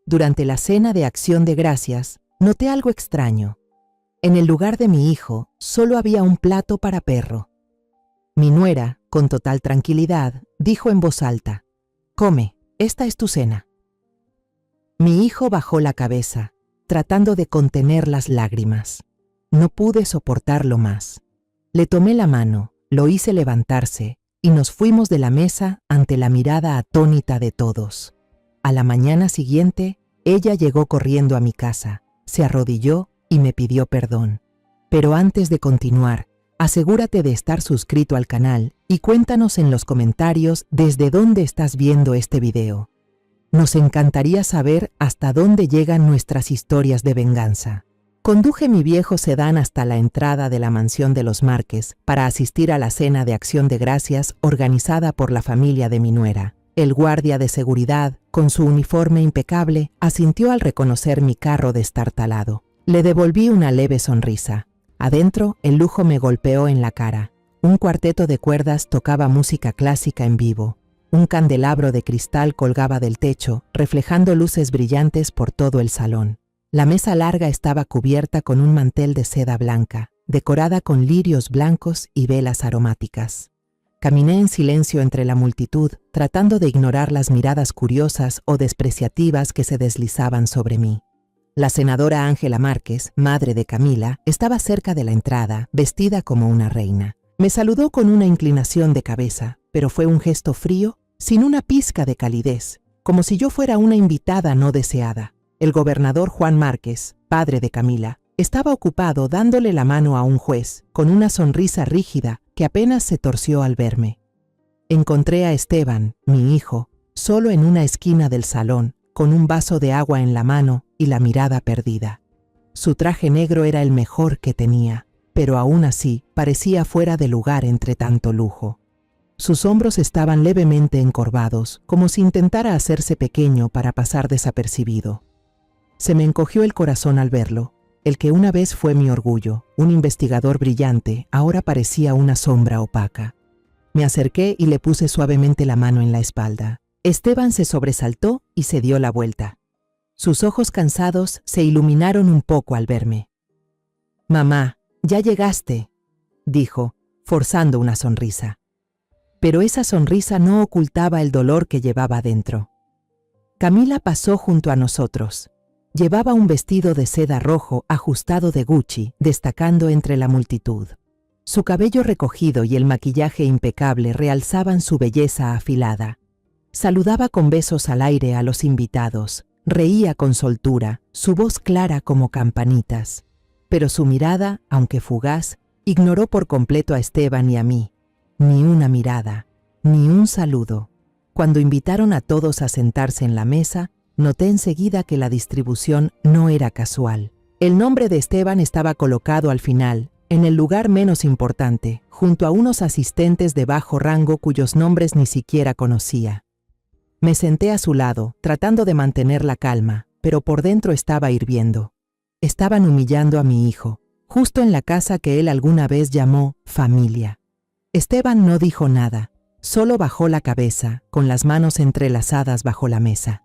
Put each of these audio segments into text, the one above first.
Durante la cena de Acción de Gracias, noté algo extraño. En el lugar de mi hijo, solo había un plato para perro. Mi nuera, con total tranquilidad, dijo en voz alta: «Come, esta es tu cena». Mi hijo bajó la cabeza, tratando de contener las lágrimas. No pude soportarlo más. Le tomé la mano, lo hice levantarse y nos fuimos de la mesa ante la mirada atónita de todos. A la mañana siguiente, ella llegó corriendo a mi casa, se arrodilló y me pidió perdón. Pero antes de continuar, asegúrate de estar suscrito al canal y cuéntanos en los comentarios desde dónde estás viendo este video. Nos encantaría saber hasta dónde llegan nuestras historias de venganza. Conduje mi viejo sedán hasta la entrada de la mansión de los Márquez para asistir a la cena de Acción de Gracias organizada por la familia de mi nuera. El guardia de seguridad, con su uniforme impecable, asintió al reconocer mi carro destartalado. Le devolví una leve sonrisa. Adentro, el lujo me golpeó en la cara. Un cuarteto de cuerdas tocaba música clásica en vivo. Un candelabro de cristal colgaba del techo, reflejando luces brillantes por todo el salón. La mesa larga estaba cubierta con un mantel de seda blanca, decorada con lirios blancos y velas aromáticas. Caminé en silencio entre la multitud, tratando de ignorar las miradas curiosas o despreciativas que se deslizaban sobre mí. La senadora Ángela Márquez, madre de Camila, estaba cerca de la entrada, vestida como una reina. Me saludó con una inclinación de cabeza, pero fue un gesto frío, sin una pizca de calidez, como si yo fuera una invitada no deseada. El gobernador Juan Márquez, padre de Camila, estaba ocupado dándole la mano a un juez, con una sonrisa rígida que apenas se torció al verme. Encontré a Esteban, mi hijo, solo en una esquina del salón, con un vaso de agua en la mano y la mirada perdida. Su traje negro era el mejor que tenía, pero aún así parecía fuera de lugar entre tanto lujo. Sus hombros estaban levemente encorvados, como si intentara hacerse pequeño para pasar desapercibido. Se me encogió el corazón al verlo. El que una vez fue mi orgullo, un investigador brillante, ahora parecía una sombra opaca. Me acerqué y le puse suavemente la mano en la espalda. Esteban se sobresaltó y se dio la vuelta. Sus ojos cansados se iluminaron un poco al verme. «Mamá, ya llegaste», dijo, forzando una sonrisa. Pero esa sonrisa no ocultaba el dolor que llevaba dentro. Camila pasó junto a nosotros. Llevaba un vestido de seda rojo ajustado de Gucci, destacando entre la multitud. Su cabello recogido y el maquillaje impecable realzaban su belleza afilada. Saludaba con besos al aire a los invitados, reía con soltura, su voz clara como campanitas. Pero su mirada, aunque fugaz, ignoró por completo a Esteban y a mí. Ni una mirada, ni un saludo. Cuando invitaron a todos a sentarse en la mesa, noté enseguida que la distribución no era casual. El nombre de Esteban estaba colocado al final, en el lugar menos importante, junto a unos asistentes de bajo rango cuyos nombres ni siquiera conocía. Me senté a su lado, tratando de mantener la calma, pero por dentro estaba hirviendo. Estaban humillando a mi hijo, justo en la casa que él alguna vez llamó familia. Esteban no dijo nada, solo bajó la cabeza, con las manos entrelazadas bajo la mesa.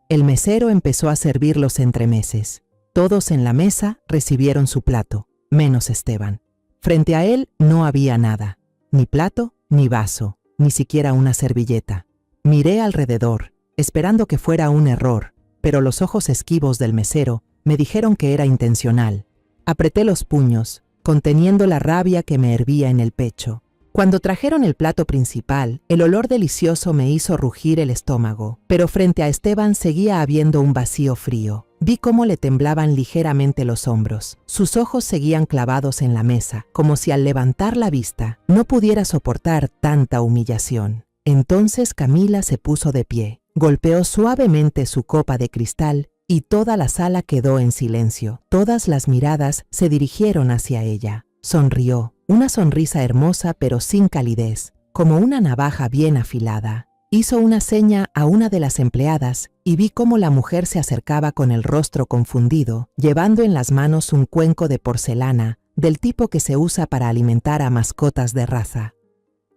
El mesero empezó a servir los entremeses. Todos en la mesa recibieron su plato, menos Esteban. Frente a él no había nada, ni plato, ni vaso, ni siquiera una servilleta. Miré alrededor, esperando que fuera un error, pero los ojos esquivos del mesero me dijeron que era intencional. Apreté los puños, conteniendo la rabia que me hervía en el pecho. Cuando trajeron el plato principal, el olor delicioso me hizo rugir el estómago, pero frente a Esteban seguía habiendo un vacío frío. Vi cómo le temblaban ligeramente los hombros. Sus ojos seguían clavados en la mesa, como si al levantar la vista no pudiera soportar tanta humillación. Entonces Camila se puso de pie, golpeó suavemente su copa de cristal y toda la sala quedó en silencio. Todas las miradas se dirigieron hacia ella. Sonrió. Una sonrisa hermosa pero sin calidez, como una navaja bien afilada. Hizo una seña a una de las empleadas y vi cómo la mujer se acercaba con el rostro confundido, llevando en las manos un cuenco de porcelana, del tipo que se usa para alimentar a mascotas de raza.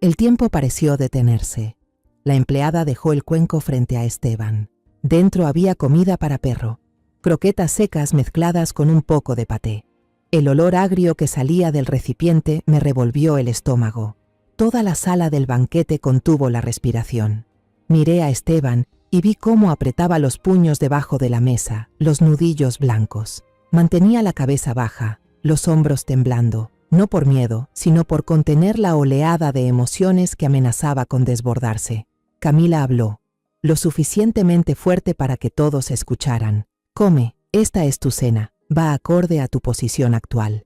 El tiempo pareció detenerse. La empleada dejó el cuenco frente a Esteban. Dentro había comida para perro, croquetas secas mezcladas con un poco de paté. El olor agrio que salía del recipiente me revolvió el estómago. Toda la sala del banquete contuvo la respiración. Miré a Esteban y vi cómo apretaba los puños debajo de la mesa, los nudillos blancos. Mantenía la cabeza baja, los hombros temblando, no por miedo, sino por contener la oleada de emociones que amenazaba con desbordarse. Camila habló, lo suficientemente fuerte para que todos escucharan. Come, esta es tu cena, va acorde a tu posición actual.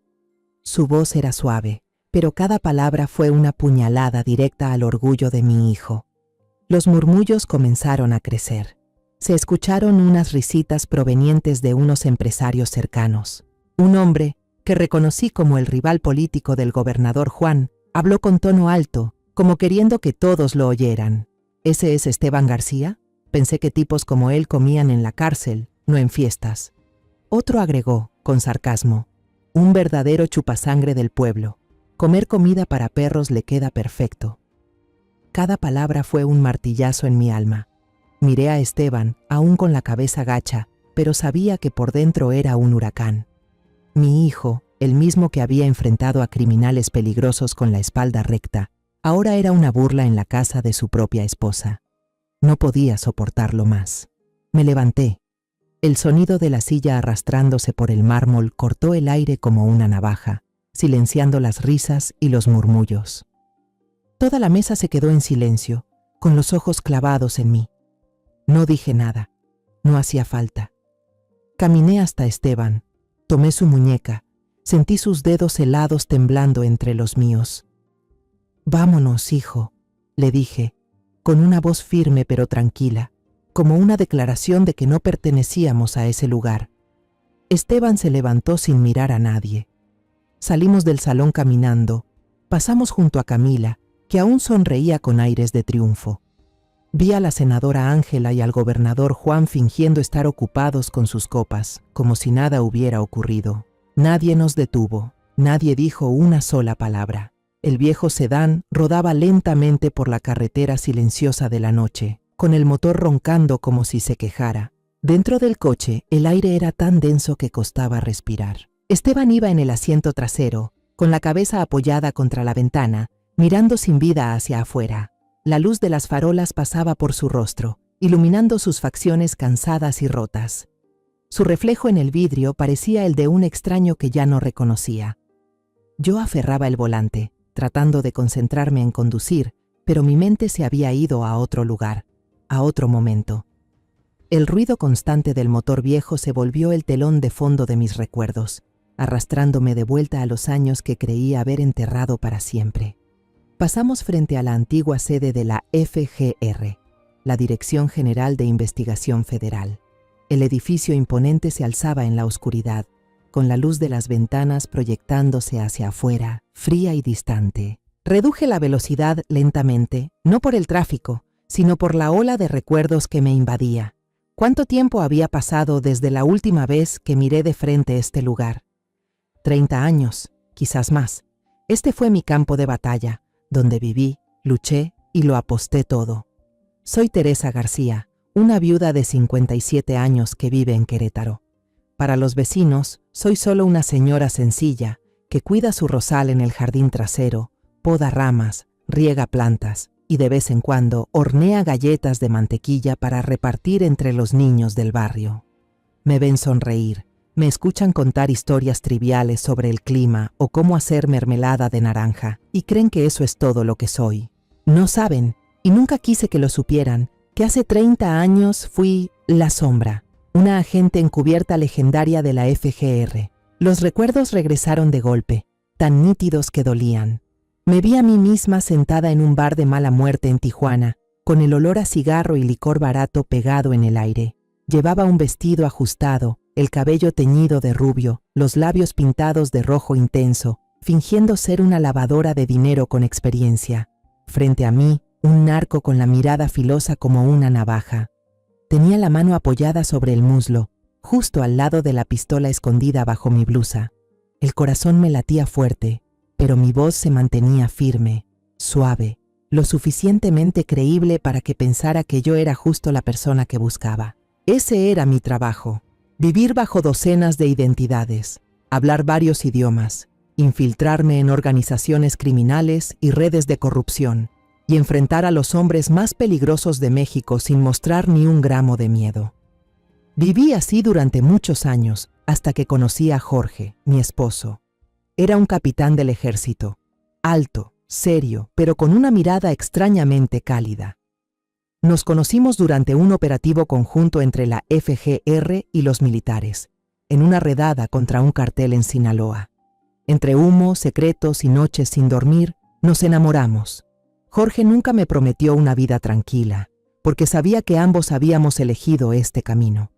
Su voz era suave, pero cada palabra fue una puñalada directa al orgullo de mi hijo. Los murmullos comenzaron a crecer. Se escucharon unas risitas provenientes de unos empresarios cercanos. Un hombre, que reconocí como el rival político del gobernador Juan, habló con tono alto, como queriendo que todos lo oyeran. ¿Ese es Esteban García? Pensé que tipos como él comían en la cárcel, no en fiestas. Otro agregó, con sarcasmo, un verdadero chupasangre del pueblo. Comer comida para perros le queda perfecto. Cada palabra fue un martillazo en mi alma. Miré a Esteban, aún con la cabeza gacha, pero sabía que por dentro era un huracán. Mi hijo, el mismo que había enfrentado a criminales peligrosos con la espalda recta, ahora era una burla en la casa de su propia esposa. No podía soportarlo más. Me levanté. El sonido de la silla arrastrándose por el mármol cortó el aire como una navaja, silenciando las risas y los murmullos. Toda la mesa se quedó en silencio, con los ojos clavados en mí. No dije nada. No hacía falta. Caminé hasta Esteban. Tomé su muñeca. Sentí sus dedos helados temblando entre los míos. «Vámonos, hijo», le dije, con una voz firme pero tranquila, como una declaración de que no pertenecíamos a ese lugar. Esteban se levantó sin mirar a nadie. Salimos del salón caminando. Pasamos junto a Camila, que aún sonreía con aires de triunfo. Vi a la senadora Ángela y al gobernador Juan fingiendo estar ocupados con sus copas, como si nada hubiera ocurrido. Nadie nos detuvo, nadie dijo una sola palabra. El viejo sedán rodaba lentamente por la carretera silenciosa de la noche, con el motor roncando como si se quejara. Dentro del coche, el aire era tan denso que costaba respirar. Esteban iba en el asiento trasero, con la cabeza apoyada contra la ventana, mirando sin vida hacia afuera. La luz de las farolas pasaba por su rostro, iluminando sus facciones cansadas y rotas. Su reflejo en el vidrio parecía el de un extraño que ya no reconocía. Yo aferraba el volante, tratando de concentrarme en conducir, pero mi mente se había ido a otro lugar, a otro momento. El ruido constante del motor viejo se volvió el telón de fondo de mis recuerdos, arrastrándome de vuelta a los años que creí haber enterrado para siempre. Pasamos frente a la antigua sede de la FGR, la Dirección General de Investigación Federal. El edificio imponente se alzaba en la oscuridad, con la luz de las ventanas proyectándose hacia afuera, fría y distante. Reduje la velocidad lentamente, no por el tráfico, sino por la ola de recuerdos que me invadía. ¿Cuánto tiempo había pasado desde la última vez que miré de frente este lugar? 30 años, quizás más. Este fue mi campo de batalla, donde viví, luché y lo aposté todo. Soy Teresa García, una viuda de 57 años que vive en Querétaro. Para los vecinos, soy solo una señora sencilla que cuida su rosal en el jardín trasero, poda ramas, riega plantas y de vez en cuando hornea galletas de mantequilla para repartir entre los niños del barrio. Me ven sonreír, me escuchan contar historias triviales sobre el clima o cómo hacer mermelada de naranja y creen que eso es todo lo que soy. No saben, y nunca quise que lo supieran, que hace 30 años fui La Sombra, una agente encubierta legendaria de la FGR. Los recuerdos regresaron de golpe, tan nítidos que dolían. Me vi a mí misma sentada en un bar de mala muerte en Tijuana, con el olor a cigarro y licor barato pegado en el aire. Llevaba un vestido ajustado, el cabello teñido de rubio, los labios pintados de rojo intenso, fingiendo ser una lavadora de dinero con experiencia. Frente a mí, un narco con la mirada filosa como una navaja. Tenía la mano apoyada sobre el muslo, justo al lado de la pistola escondida bajo mi blusa. El corazón me latía fuerte, pero mi voz se mantenía firme, suave, lo suficientemente creíble para que pensara que yo era justo la persona que buscaba. Ese era mi trabajo, vivir bajo docenas de identidades, hablar varios idiomas, infiltrarme en organizaciones criminales y redes de corrupción, y enfrentar a los hombres más peligrosos de México sin mostrar ni un gramo de miedo. Viví así durante muchos años, hasta que conocí a Jorge, mi esposo. Era un capitán del ejército, alto, serio, pero con una mirada extrañamente cálida. Nos conocimos durante un operativo conjunto entre la FGR y los militares, en una redada contra un cartel en Sinaloa. Entre humo, secretos y noches sin dormir, nos enamoramos. Jorge nunca me prometió una vida tranquila, porque sabía que ambos habíamos elegido este camino.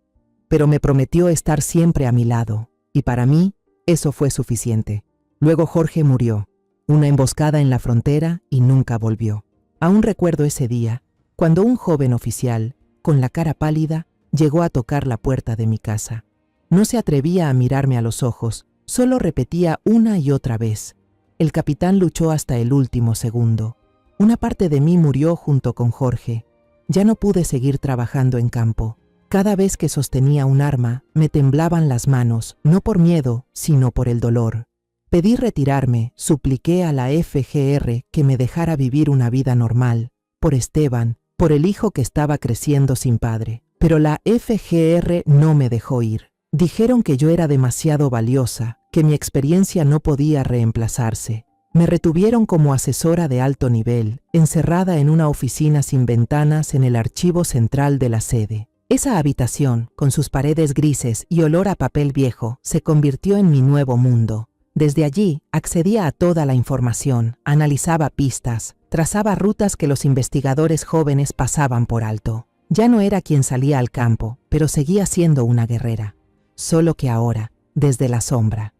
Pero me prometió estar siempre a mi lado, y para mí eso fue suficiente. Luego Jorge murió, una emboscada en la frontera, y nunca volvió. Aún recuerdo ese día, cuando un joven oficial, con la cara pálida, llegó a tocar la puerta de mi casa. No se atrevía a mirarme a los ojos, solo repetía una y otra vez: el capitán luchó hasta el último segundo. Una parte de mí murió junto con Jorge. Ya no pude seguir trabajando en campo. Cada vez que sostenía un arma, me temblaban las manos, no por miedo, sino por el dolor. Pedí retirarme, supliqué a la FGR que me dejara vivir una vida normal, por Esteban, por el hijo que estaba creciendo sin padre. Pero la FGR no me dejó ir. Dijeron que yo era demasiado valiosa, que mi experiencia no podía reemplazarse. Me retuvieron como asesora de alto nivel, encerrada en una oficina sin ventanas en el archivo central de la sede. Esa habitación, con sus paredes grises y olor a papel viejo, se convirtió en mi nuevo mundo. Desde allí accedía a toda la información, analizaba pistas, trazaba rutas que los investigadores jóvenes pasaban por alto. Ya no era quien salía al campo, pero seguía siendo una guerrera. Solo que ahora, desde la sombra.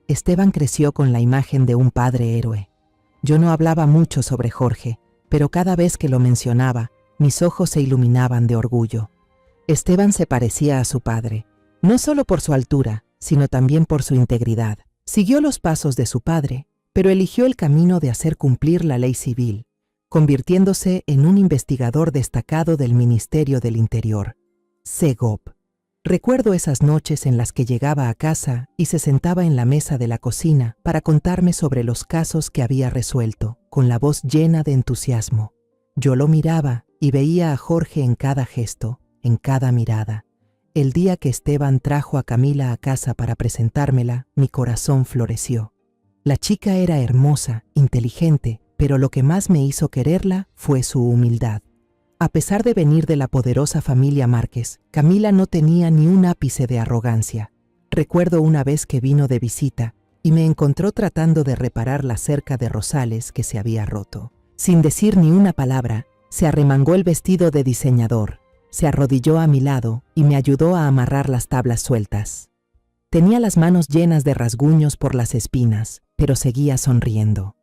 Esteban creció con la imagen de un padre héroe. Yo no hablaba mucho sobre Jorge, pero cada vez que lo mencionaba, mis ojos se iluminaban de orgullo. Esteban se parecía a su padre, no solo por su altura, sino también por su integridad. Siguió los pasos de su padre, pero eligió el camino de hacer cumplir la ley civil, convirtiéndose en un investigador destacado del Ministerio del Interior, Segov. Recuerdo esas noches en las que llegaba a casa y se sentaba en la mesa de la cocina para contarme sobre los casos que había resuelto, con la voz llena de entusiasmo. Yo lo miraba y veía a Jorge en cada gesto, en cada mirada. El día que Esteban trajo a Camila a casa para presentármela, mi corazón floreció. La chica era hermosa, inteligente, pero lo que más me hizo quererla fue su humildad. A pesar de venir de la poderosa familia Márquez, Camila no tenía ni un ápice de arrogancia. Recuerdo una vez que vino de visita y me encontró tratando de reparar la cerca de rosales que se había roto. Sin decir ni una palabra, se arremangó el vestido de diseñador, se arrodilló a mi lado y me ayudó a amarrar las tablas sueltas. Tenía las manos llenas de rasguños por las espinas, pero seguía sonriendo.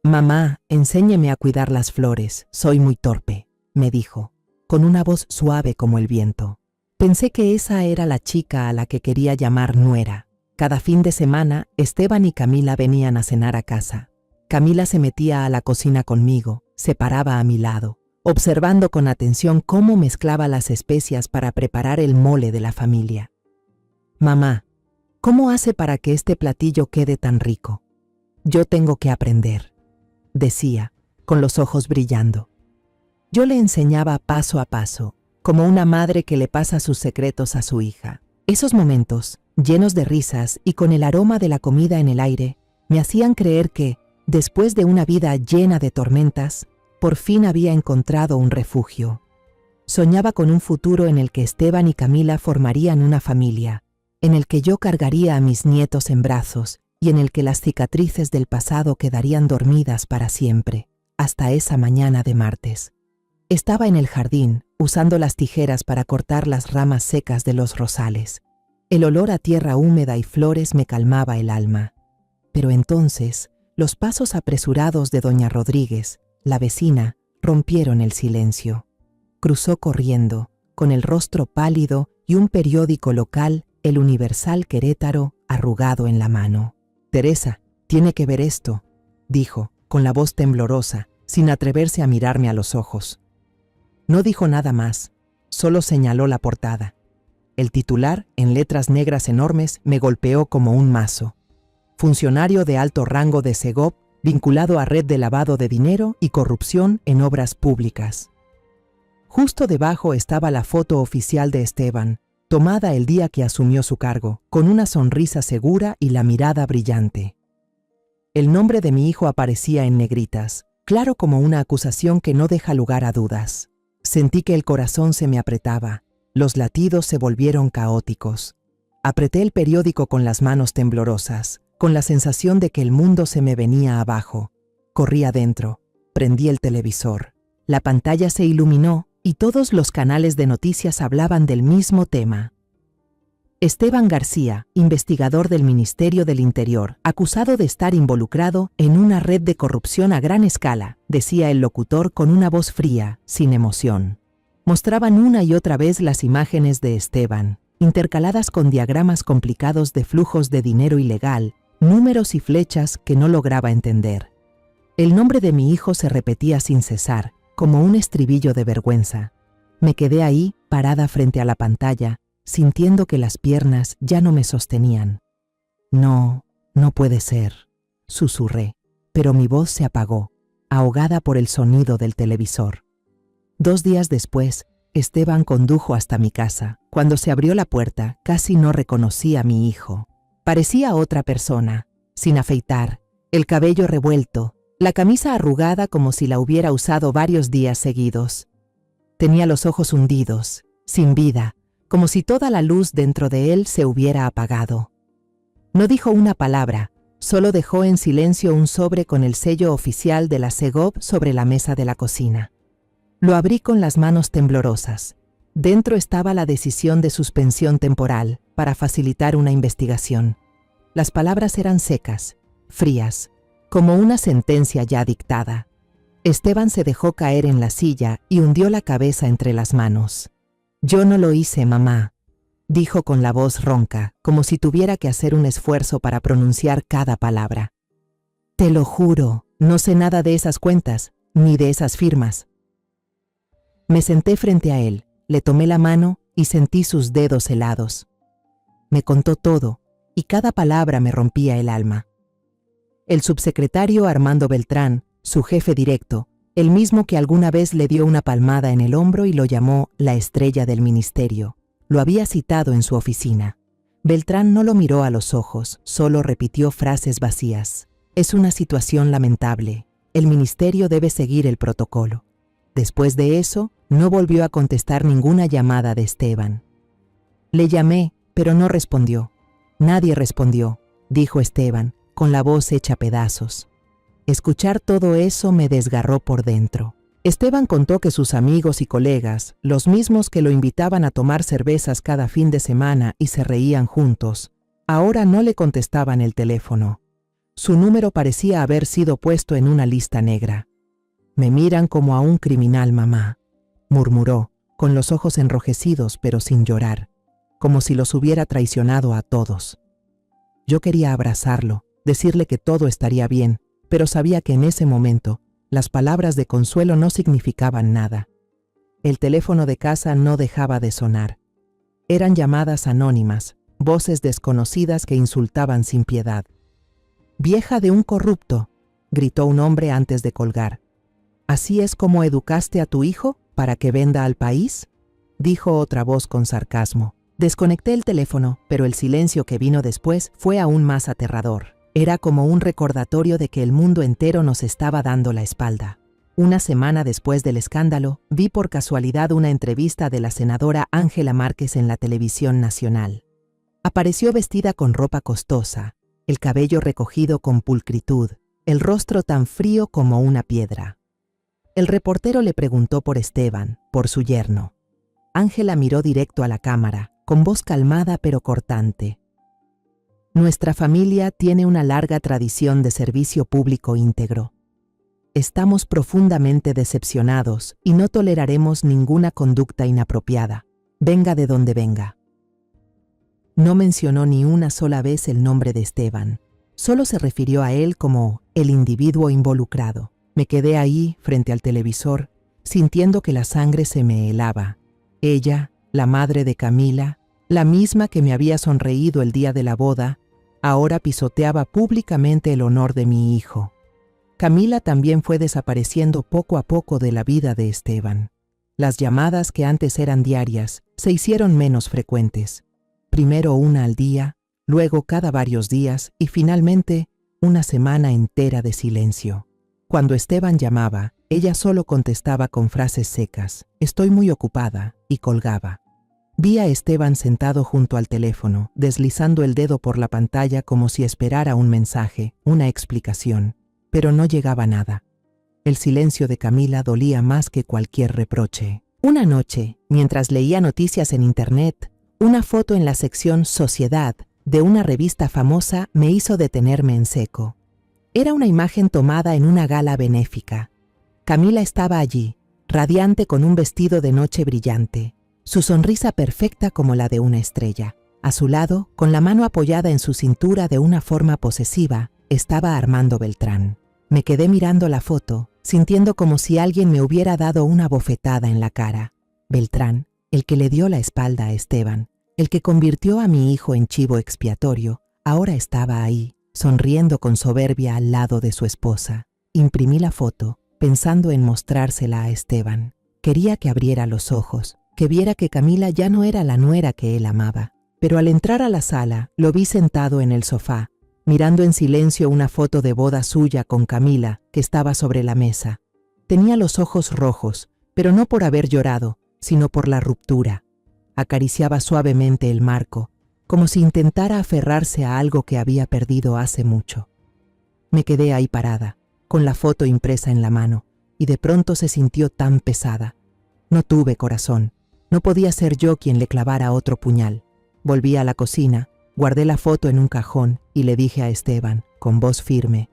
«Mamá, enséñeme a cuidar las flores, soy muy torpe», me dijo, con una voz suave como el viento. Pensé que esa era la chica a la que quería llamar nuera. Cada fin de semana, Esteban y Camila venían a cenar a casa. Camila se metía a la cocina conmigo, se paraba a mi lado, observando con atención cómo mezclaba las especias para preparar el mole de la familia. «Mamá, ¿cómo hace para que este platillo quede tan rico? Yo tengo que aprender», decía, con los ojos brillando. Yo le enseñaba paso a paso, como una madre que le pasa sus secretos a su hija. Esos momentos, llenos de risas y con el aroma de la comida en el aire, me hacían creer que, después de una vida llena de tormentas, por fin había encontrado un refugio. Soñaba con un futuro en el que Esteban y Camila formarían una familia, en el que yo cargaría a mis nietos en brazos y en el que las cicatrices del pasado quedarían dormidas para siempre, hasta esa mañana de martes. Estaba en el jardín, usando las tijeras para cortar las ramas secas de los rosales. El olor a tierra húmeda y flores me calmaba el alma. Pero entonces, los pasos apresurados de doña Rodríguez, la vecina, rompieron el silencio. Cruzó corriendo, con el rostro pálido y un periódico local, El Universal Querétaro, arrugado en la mano. «Teresa, tiene que ver esto», dijo, con la voz temblorosa, sin atreverse a mirarme a los ojos. No dijo nada más, solo señaló la portada. El titular, en letras negras enormes, me golpeó como un mazo. Funcionario de alto rango de Segov vinculado a red de lavado de dinero y corrupción en obras públicas. Justo debajo estaba la foto oficial de Esteban, tomada el día que asumió su cargo, con una sonrisa segura y la mirada brillante. El nombre de mi hijo aparecía en negritas, claro como una acusación que no deja lugar a dudas. Sentí que el corazón se me apretaba, los latidos se volvieron caóticos. Apreté el periódico con las manos temblorosas, con la sensación de que el mundo se me venía abajo. Corrí adentro, prendí el televisor. La pantalla se iluminó y todos los canales de noticias hablaban del mismo tema. Esteban García, investigador del Ministerio del Interior, acusado de estar involucrado en una red de corrupción a gran escala, decía el locutor con una voz fría, sin emoción. Mostraban una y otra vez las imágenes de Esteban, intercaladas con diagramas complicados de flujos de dinero ilegal, números y flechas que no lograba entender. El nombre de mi hijo se repetía sin cesar, como un estribillo de vergüenza. Me quedé ahí, parada frente a la pantalla, sintiendo que las piernas ya no me sostenían. No, no puede ser, susurré, pero mi voz se apagó, ahogada por el sonido del televisor. 2 días después, Esteban condujo hasta mi casa. Cuando se abrió la puerta, casi no reconocí a mi hijo. Parecía otra persona, sin afeitar, el cabello revuelto, la camisa arrugada como si la hubiera usado varios días seguidos. Tenía los ojos hundidos, sin vida, como si toda la luz dentro de él se hubiera apagado. No dijo una palabra, solo dejó en silencio un sobre con el sello oficial de la Segov sobre la mesa de la cocina. Lo abrí con las manos temblorosas. Dentro estaba la decisión de suspensión temporal para facilitar una investigación. Las palabras eran secas, frías, como una sentencia ya dictada. Esteban se dejó caer en la silla y hundió la cabeza entre las manos. «Yo no lo hice, mamá», dijo con la voz ronca, como si tuviera que hacer un esfuerzo para pronunciar cada palabra. «Te lo juro, no sé nada de esas cuentas, ni de esas firmas». Me senté frente a él, le tomé la mano y sentí sus dedos helados. Me contó todo, y cada palabra me rompía el alma. El subsecretario Armando Beltrán, su jefe directo, el mismo que alguna vez le dio una palmada en el hombro y lo llamó la estrella del ministerio, lo había citado en su oficina. Beltrán no lo miró a los ojos, solo repitió frases vacías. «Es una situación lamentable. El ministerio debe seguir el protocolo». Después de eso, no volvió a contestar ninguna llamada de Esteban. Le llamé, pero no respondió. «Nadie respondió», dijo Esteban, con la voz hecha pedazos. Escuchar todo eso me desgarró por dentro. Esteban contó que sus amigos y colegas, los mismos que lo invitaban a tomar cervezas cada fin de semana y se reían juntos, ahora no le contestaban el teléfono. Su número parecía haber sido puesto en una lista negra. «Me miran como a un criminal, mamá», murmuró, con los ojos enrojecidos pero sin llorar, como si los hubiera traicionado a todos. Yo quería abrazarlo, decirle que todo estaría bien, pero sabía que en ese momento las palabras de consuelo no significaban nada. El teléfono de casa no dejaba de sonar. Eran llamadas anónimas, voces desconocidas que insultaban sin piedad. «Vieja de un corrupto», gritó un hombre antes de colgar. «¿Así es como educaste a tu hijo para que venda al país?», dijo otra voz con sarcasmo. Desconecté el teléfono, pero el silencio que vino después fue aún más aterrador. Era como un recordatorio de que el mundo entero nos estaba dando la espalda. Una semana después del escándalo, vi por casualidad una entrevista de la senadora Ángela Márquez en la televisión nacional. Apareció vestida con ropa costosa, el cabello recogido con pulcritud, el rostro tan frío como una piedra. El reportero le preguntó por Esteban, por su yerno. Ángela miró directo a la cámara, con voz calmada pero cortante. «Nuestra familia tiene una larga tradición de servicio público íntegro. Estamos profundamente decepcionados y no toleraremos ninguna conducta inapropiada, venga de donde venga». No mencionó ni una sola vez el nombre de Esteban. Solo se refirió a él como el individuo involucrado. Me quedé ahí, frente al televisor, sintiendo que la sangre se me helaba. Ella, la madre de Camila, la misma que me había sonreído el día de la boda, ahora pisoteaba públicamente el honor de mi hijo. Camila también fue desapareciendo poco a poco de la vida de Esteban. Las llamadas que antes eran diarias se hicieron menos frecuentes. Primero una al día, luego cada varios días y finalmente una semana entera de silencio. Cuando Esteban llamaba, ella solo contestaba con frases secas, «Estoy muy ocupada», y colgaba. Vi a Esteban sentado junto al teléfono, deslizando el dedo por la pantalla como si esperara un mensaje, una explicación, pero no llegaba nada. El silencio de Camila dolía más que cualquier reproche. Una noche, mientras leía noticias en internet, una foto en la sección Sociedad de una revista famosa me hizo detenerme en seco. Era una imagen tomada en una gala benéfica. Camila estaba allí, radiante con un vestido de noche brillante, su sonrisa perfecta como la de una estrella. A su lado, con la mano apoyada en su cintura de una forma posesiva, estaba Armando Beltrán. Me quedé mirando la foto, sintiendo como si alguien me hubiera dado una bofetada en la cara. Beltrán, el que le dio la espalda a Esteban, el que convirtió a mi hijo en chivo expiatorio, ahora estaba ahí, sonriendo con soberbia al lado de su esposa. Imprimí la foto, pensando en mostrársela a Esteban. Quería que abriera los ojos, que viera que Camila ya no era la nuera que él amaba. Pero al entrar a la sala, lo vi sentado en el sofá, mirando en silencio una foto de boda suya con Camila que estaba sobre la mesa. Tenía los ojos rojos, pero no por haber llorado, sino por la ruptura. Acariciaba suavemente el marco, como si intentara aferrarse a algo que había perdido hace mucho. Me quedé ahí parada, con la foto impresa en la mano, y de pronto se sintió tan pesada. No tuve corazón, no podía ser yo quien le clavara otro puñal. Volví a la cocina, guardé la foto en un cajón y le dije a Esteban, con voz firme,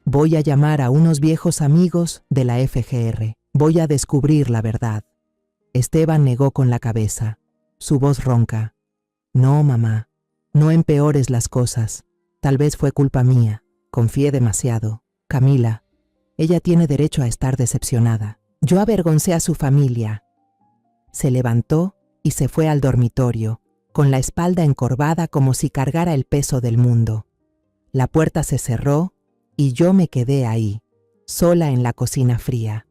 «Voy a llamar a unos viejos amigos de la FGR, voy a descubrir la verdad». Esteban negó con la cabeza, su voz ronca, «No, mamá, no empeores las cosas, tal vez fue culpa mía, confié demasiado. Camila, ella tiene derecho a estar decepcionada. Yo avergoncé a su familia». Se levantó y se fue al dormitorio, con la espalda encorvada como si cargara el peso del mundo. La puerta se cerró y yo me quedé ahí, sola en la cocina fría.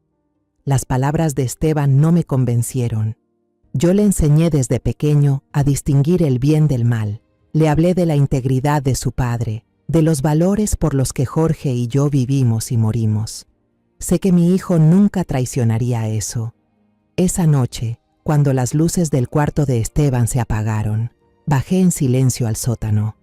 Las palabras de Esteban no me convencieron. Yo le enseñé desde pequeño a distinguir el bien del mal. Le hablé de la integridad de su padre, de los valores por los que Jorge y yo vivimos y morimos. Sé que mi hijo nunca traicionaría eso. Esa noche, cuando las luces del cuarto de Esteban se apagaron, bajé en silencio al sótano.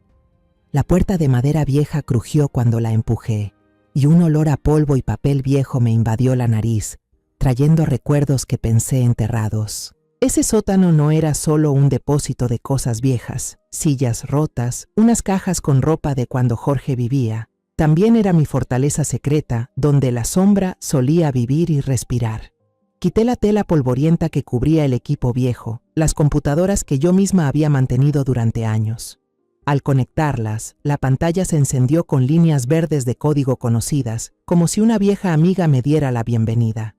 La puerta de madera vieja crujió cuando la empujé, y un olor a polvo y papel viejo me invadió la nariz, trayendo recuerdos que pensé enterrados. Ese sótano no era solo un depósito de cosas viejas, sillas rotas, unas cajas con ropa de cuando Jorge vivía. También era mi fortaleza secreta, donde la sombra solía vivir y respirar. Quité la tela polvorienta que cubría el equipo viejo, las computadoras que yo misma había mantenido durante años. Al conectarlas, la pantalla se encendió con líneas verdes de código conocidas, como si una vieja amiga me diera la bienvenida.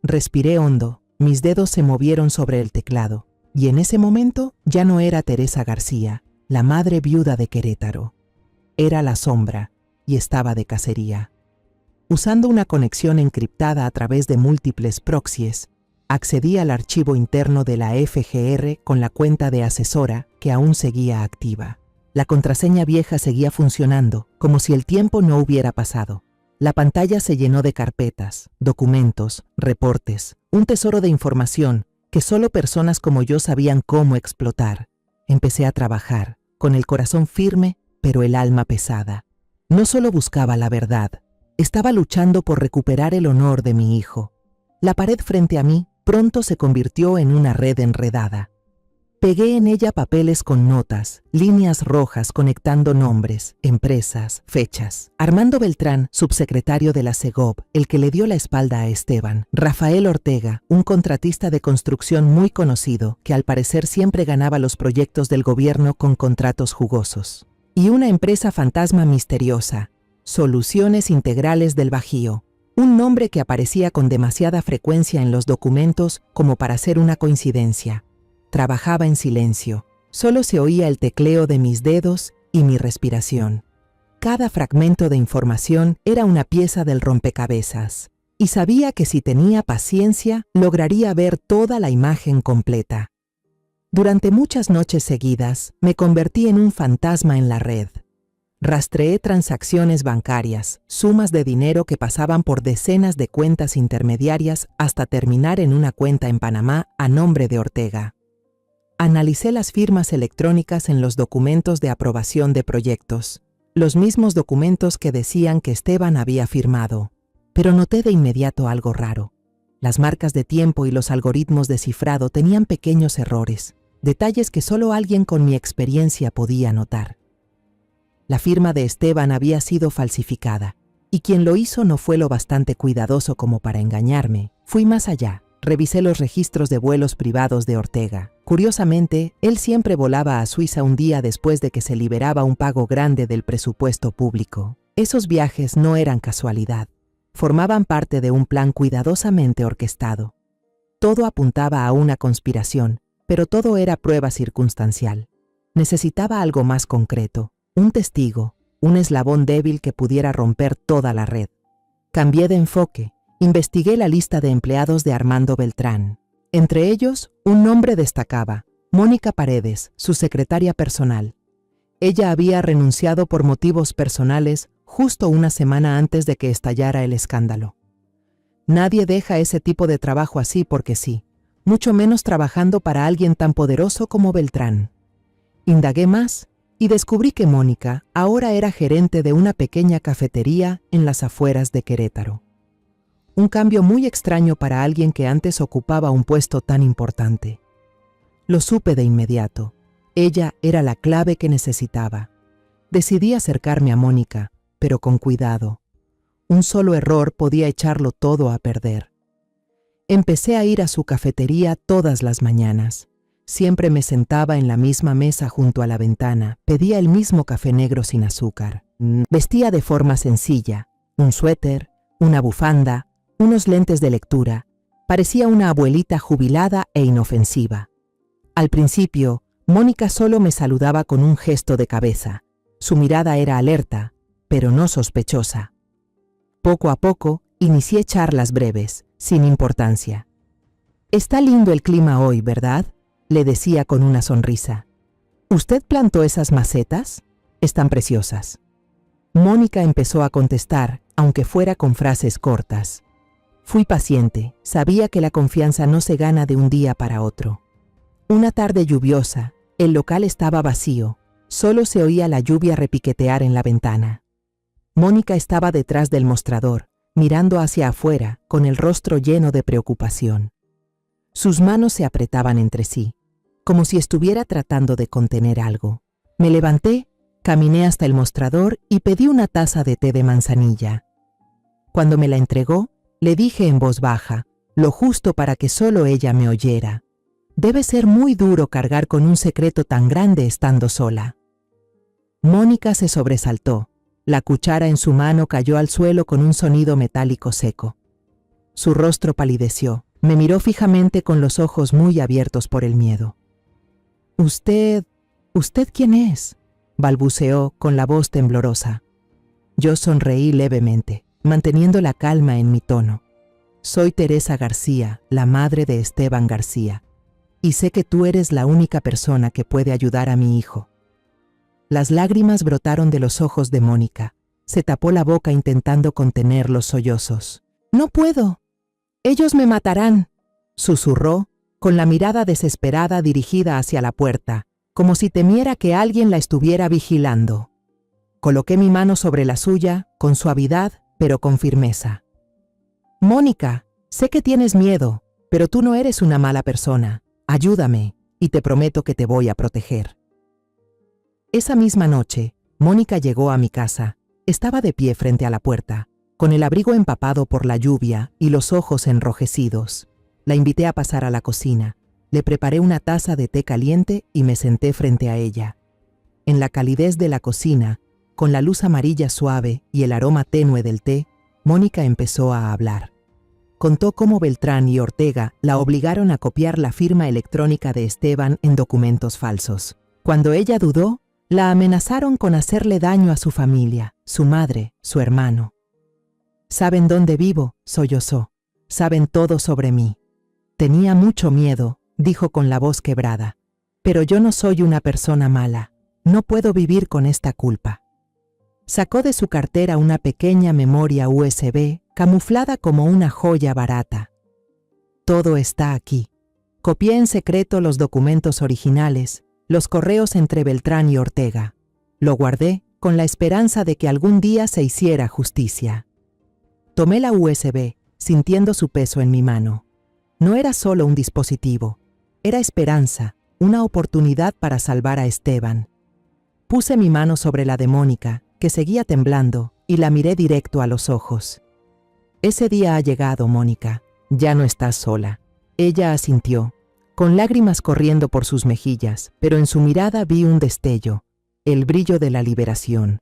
Respiré hondo, mis dedos se movieron sobre el teclado, y en ese momento ya no era Teresa García, la madre viuda de Querétaro. Era la sombra, y estaba de cacería. Usando una conexión encriptada a través de múltiples proxies, accedí al archivo interno de la FGR con la cuenta de asesora que aún seguía activa. La contraseña vieja seguía funcionando, como si el tiempo no hubiera pasado. La pantalla se llenó de carpetas, documentos, reportes, un tesoro de información que solo personas como yo sabían cómo explotar. Empecé a trabajar, con el corazón firme, pero el alma pesada. No solo buscaba la verdad, estaba luchando por recuperar el honor de mi hijo. La pared frente a mí pronto se convirtió en una red enredada. Pegué en ella papeles con notas, líneas rojas conectando nombres, empresas, fechas. Armando Beltrán, subsecretario de la Segov, el que le dio la espalda a Esteban. Rafael Ortega, un contratista de construcción muy conocido, que al parecer siempre ganaba los proyectos del gobierno con contratos jugosos. Y una empresa fantasma misteriosa, Soluciones Integrales del Bajío, un nombre que aparecía con demasiada frecuencia en los documentos como para ser una coincidencia. Trabajaba en silencio. Solo se oía el tecleo de mis dedos y mi respiración. Cada fragmento de información era una pieza del rompecabezas, y sabía que si tenía paciencia, lograría ver toda la imagen completa. Durante muchas noches seguidas, me convertí en un fantasma en la red. Rastreé transacciones bancarias, sumas de dinero que pasaban por decenas de cuentas intermediarias hasta terminar en una cuenta en Panamá a nombre de Ortega. Analicé las firmas electrónicas en los documentos de aprobación de proyectos, los mismos documentos que decían que Esteban había firmado, pero noté de inmediato algo raro. Las marcas de tiempo y los algoritmos de cifrado tenían pequeños errores, detalles que solo alguien con mi experiencia podía notar. La firma de Esteban había sido falsificada, y quien lo hizo no fue lo bastante cuidadoso como para engañarme. Fui más allá. Revisé los registros de vuelos privados de Ortega. Curiosamente, él siempre volaba a Suiza un día después de que se liberaba un pago grande del presupuesto público. Esos viajes no eran casualidad. Formaban parte de un plan cuidadosamente orquestado. Todo apuntaba a una conspiración, pero todo era prueba circunstancial. Necesitaba algo más concreto, un testigo, un eslabón débil que pudiera romper toda la red. Cambié de enfoque. Investigué la lista de empleados de Armando Beltrán. Entre ellos, un nombre destacaba: Mónica Paredes, su secretaria personal. Ella había renunciado por motivos personales justo una semana antes de que estallara el escándalo. Nadie deja ese tipo de trabajo así porque sí, mucho menos trabajando para alguien tan poderoso como Beltrán. Indagué más y descubrí que Mónica ahora era gerente de una pequeña cafetería en las afueras de Querétaro. Un cambio muy extraño para alguien que antes ocupaba un puesto tan importante. Lo supe de inmediato. Ella era la clave que necesitaba. Decidí acercarme a Mónica, pero con cuidado. Un solo error podía echarlo todo a perder. Empecé a ir a su cafetería todas las mañanas. Siempre me sentaba en la misma mesa junto a la ventana, pedía el mismo café negro sin azúcar. Vestía de forma sencilla, un suéter, una bufanda, unos lentes de lectura. Parecía una abuelita jubilada e inofensiva. Al principio, Mónica solo me saludaba con un gesto de cabeza. Su mirada era alerta, pero no sospechosa. Poco a poco, inicié charlas breves, sin importancia. «Está lindo el clima hoy, ¿verdad?», le decía con una sonrisa. «¿Usted plantó esas macetas? Están preciosas». Mónica empezó a contestar, aunque fuera con frases cortas. Fui paciente, sabía que la confianza no se gana de un día para otro. Una tarde lluviosa, el local estaba vacío, solo se oía la lluvia repiquetear en la ventana. Mónica estaba detrás del mostrador, mirando hacia afuera, con el rostro lleno de preocupación. Sus manos se apretaban entre sí, como si estuviera tratando de contener algo. Me levanté, caminé hasta el mostrador y pedí una taza de té de manzanilla. Cuando me la entregó, le dije en voz baja, lo justo para que solo ella me oyera: «Debe ser muy duro cargar con un secreto tan grande estando sola». Mónica se sobresaltó. La cuchara en su mano cayó al suelo con un sonido metálico seco. Su rostro palideció. Me miró fijamente con los ojos muy abiertos por el miedo. ¿Usted quién es?», balbuceó con la voz temblorosa. Yo sonreí levemente, manteniendo la calma en mi tono. «Soy Teresa García, la madre de Esteban García, y sé que tú eres la única persona que puede ayudar a mi hijo». Las lágrimas brotaron de los ojos de Mónica. Se tapó la boca intentando contener los sollozos. «No puedo. Ellos me matarán», susurró, con la mirada desesperada dirigida hacia la puerta, como si temiera que alguien la estuviera vigilando. Coloqué mi mano sobre la suya, con suavidad, pero con firmeza. «Mónica, sé que tienes miedo, pero tú no eres una mala persona. Ayúdame, y te prometo que te voy a proteger». Esa misma noche, Mónica llegó a mi casa. Estaba de pie frente a la puerta, con el abrigo empapado por la lluvia y los ojos enrojecidos. La invité a pasar a la cocina. Le preparé una taza de té caliente y me senté frente a ella. En la calidez de la cocina, con la luz amarilla suave y el aroma tenue del té, Mónica empezó a hablar. contó cómo Beltrán y Ortega la obligaron a copiar la firma electrónica de Esteban en documentos falsos. Cuando ella dudó, la amenazaron con hacerle daño a su familia, su madre, su hermano. «Saben dónde vivo», sollozó. «Saben todo sobre mí». Tenía mucho miedo, dijo con la voz quebrada. «Pero yo no soy una persona mala. No puedo vivir con esta culpa». Sacó de su cartera una pequeña memoria USB camuflada como una joya barata. «Todo está aquí». Copié en secreto los documentos originales, los correos entre Beltrán y Ortega. Lo guardé con la esperanza de que algún día se hiciera justicia. Tomé la USB, sintiendo su peso en mi mano. No era solo un dispositivo, era esperanza, una oportunidad para salvar a Esteban. Puse mi mano sobre la de Mónica, que seguía temblando, y la miré directo a los ojos. «Ese día ha llegado, Mónica. Ya no estás sola». Ella asintió, con lágrimas corriendo por sus mejillas, pero en su mirada vi un destello, el brillo de la liberación.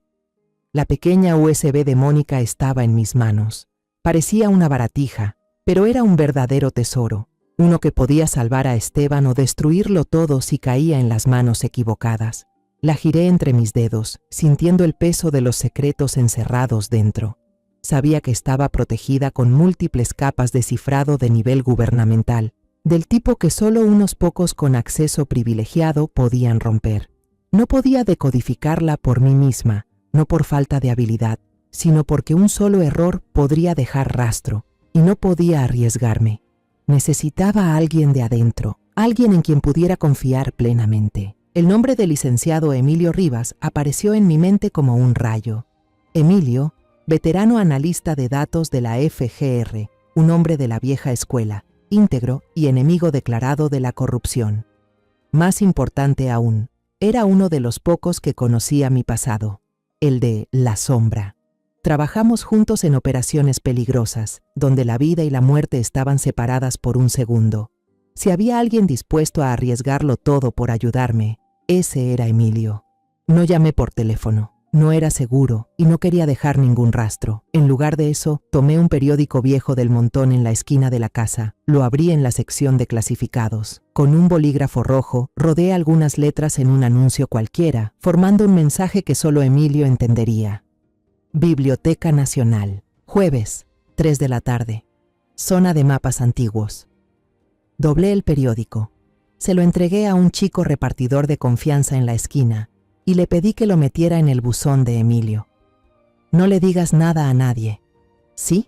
La pequeña USB de Mónica estaba en mis manos. Parecía una baratija, pero era un verdadero tesoro, uno que podía salvar a Esteban o destruirlo todo si caía en las manos equivocadas. La giré entre mis dedos, sintiendo el peso de los secretos encerrados dentro. Sabía que estaba protegida con múltiples capas de cifrado de nivel gubernamental, del tipo que solo unos pocos con acceso privilegiado podían romper. No podía decodificarla por mí misma, no por falta de habilidad, sino porque un solo error podría dejar rastro, y no podía arriesgarme. Necesitaba a alguien de adentro, alguien en quien pudiera confiar plenamente. El nombre del licenciado Emilio Rivas apareció en mi mente como un rayo. Emilio, veterano analista de datos de la FGR, un hombre de la vieja escuela, íntegro y enemigo declarado de la corrupción. Más importante aún, era uno de los pocos que conocía mi pasado, el de La Sombra. Trabajamos juntos en operaciones peligrosas, donde la vida y la muerte estaban separadas por un segundo. Si había alguien dispuesto a arriesgarlo todo por ayudarme, ese era Emilio. No llamé por teléfono. No era seguro y no quería dejar ningún rastro. En lugar de eso, tomé un periódico viejo del montón en la esquina de la casa. Lo abrí en la sección de clasificados. Con un bolígrafo rojo, rodé algunas letras en un anuncio cualquiera, formando un mensaje que solo Emilio entendería. Biblioteca Nacional. Jueves, 3 de la tarde. Zona de mapas antiguos. Doblé el periódico. Se lo entregué a un chico repartidor de confianza en la esquina y le pedí que lo metiera en el buzón de Emilio. «No le digas nada a nadie». «¿Sí?»,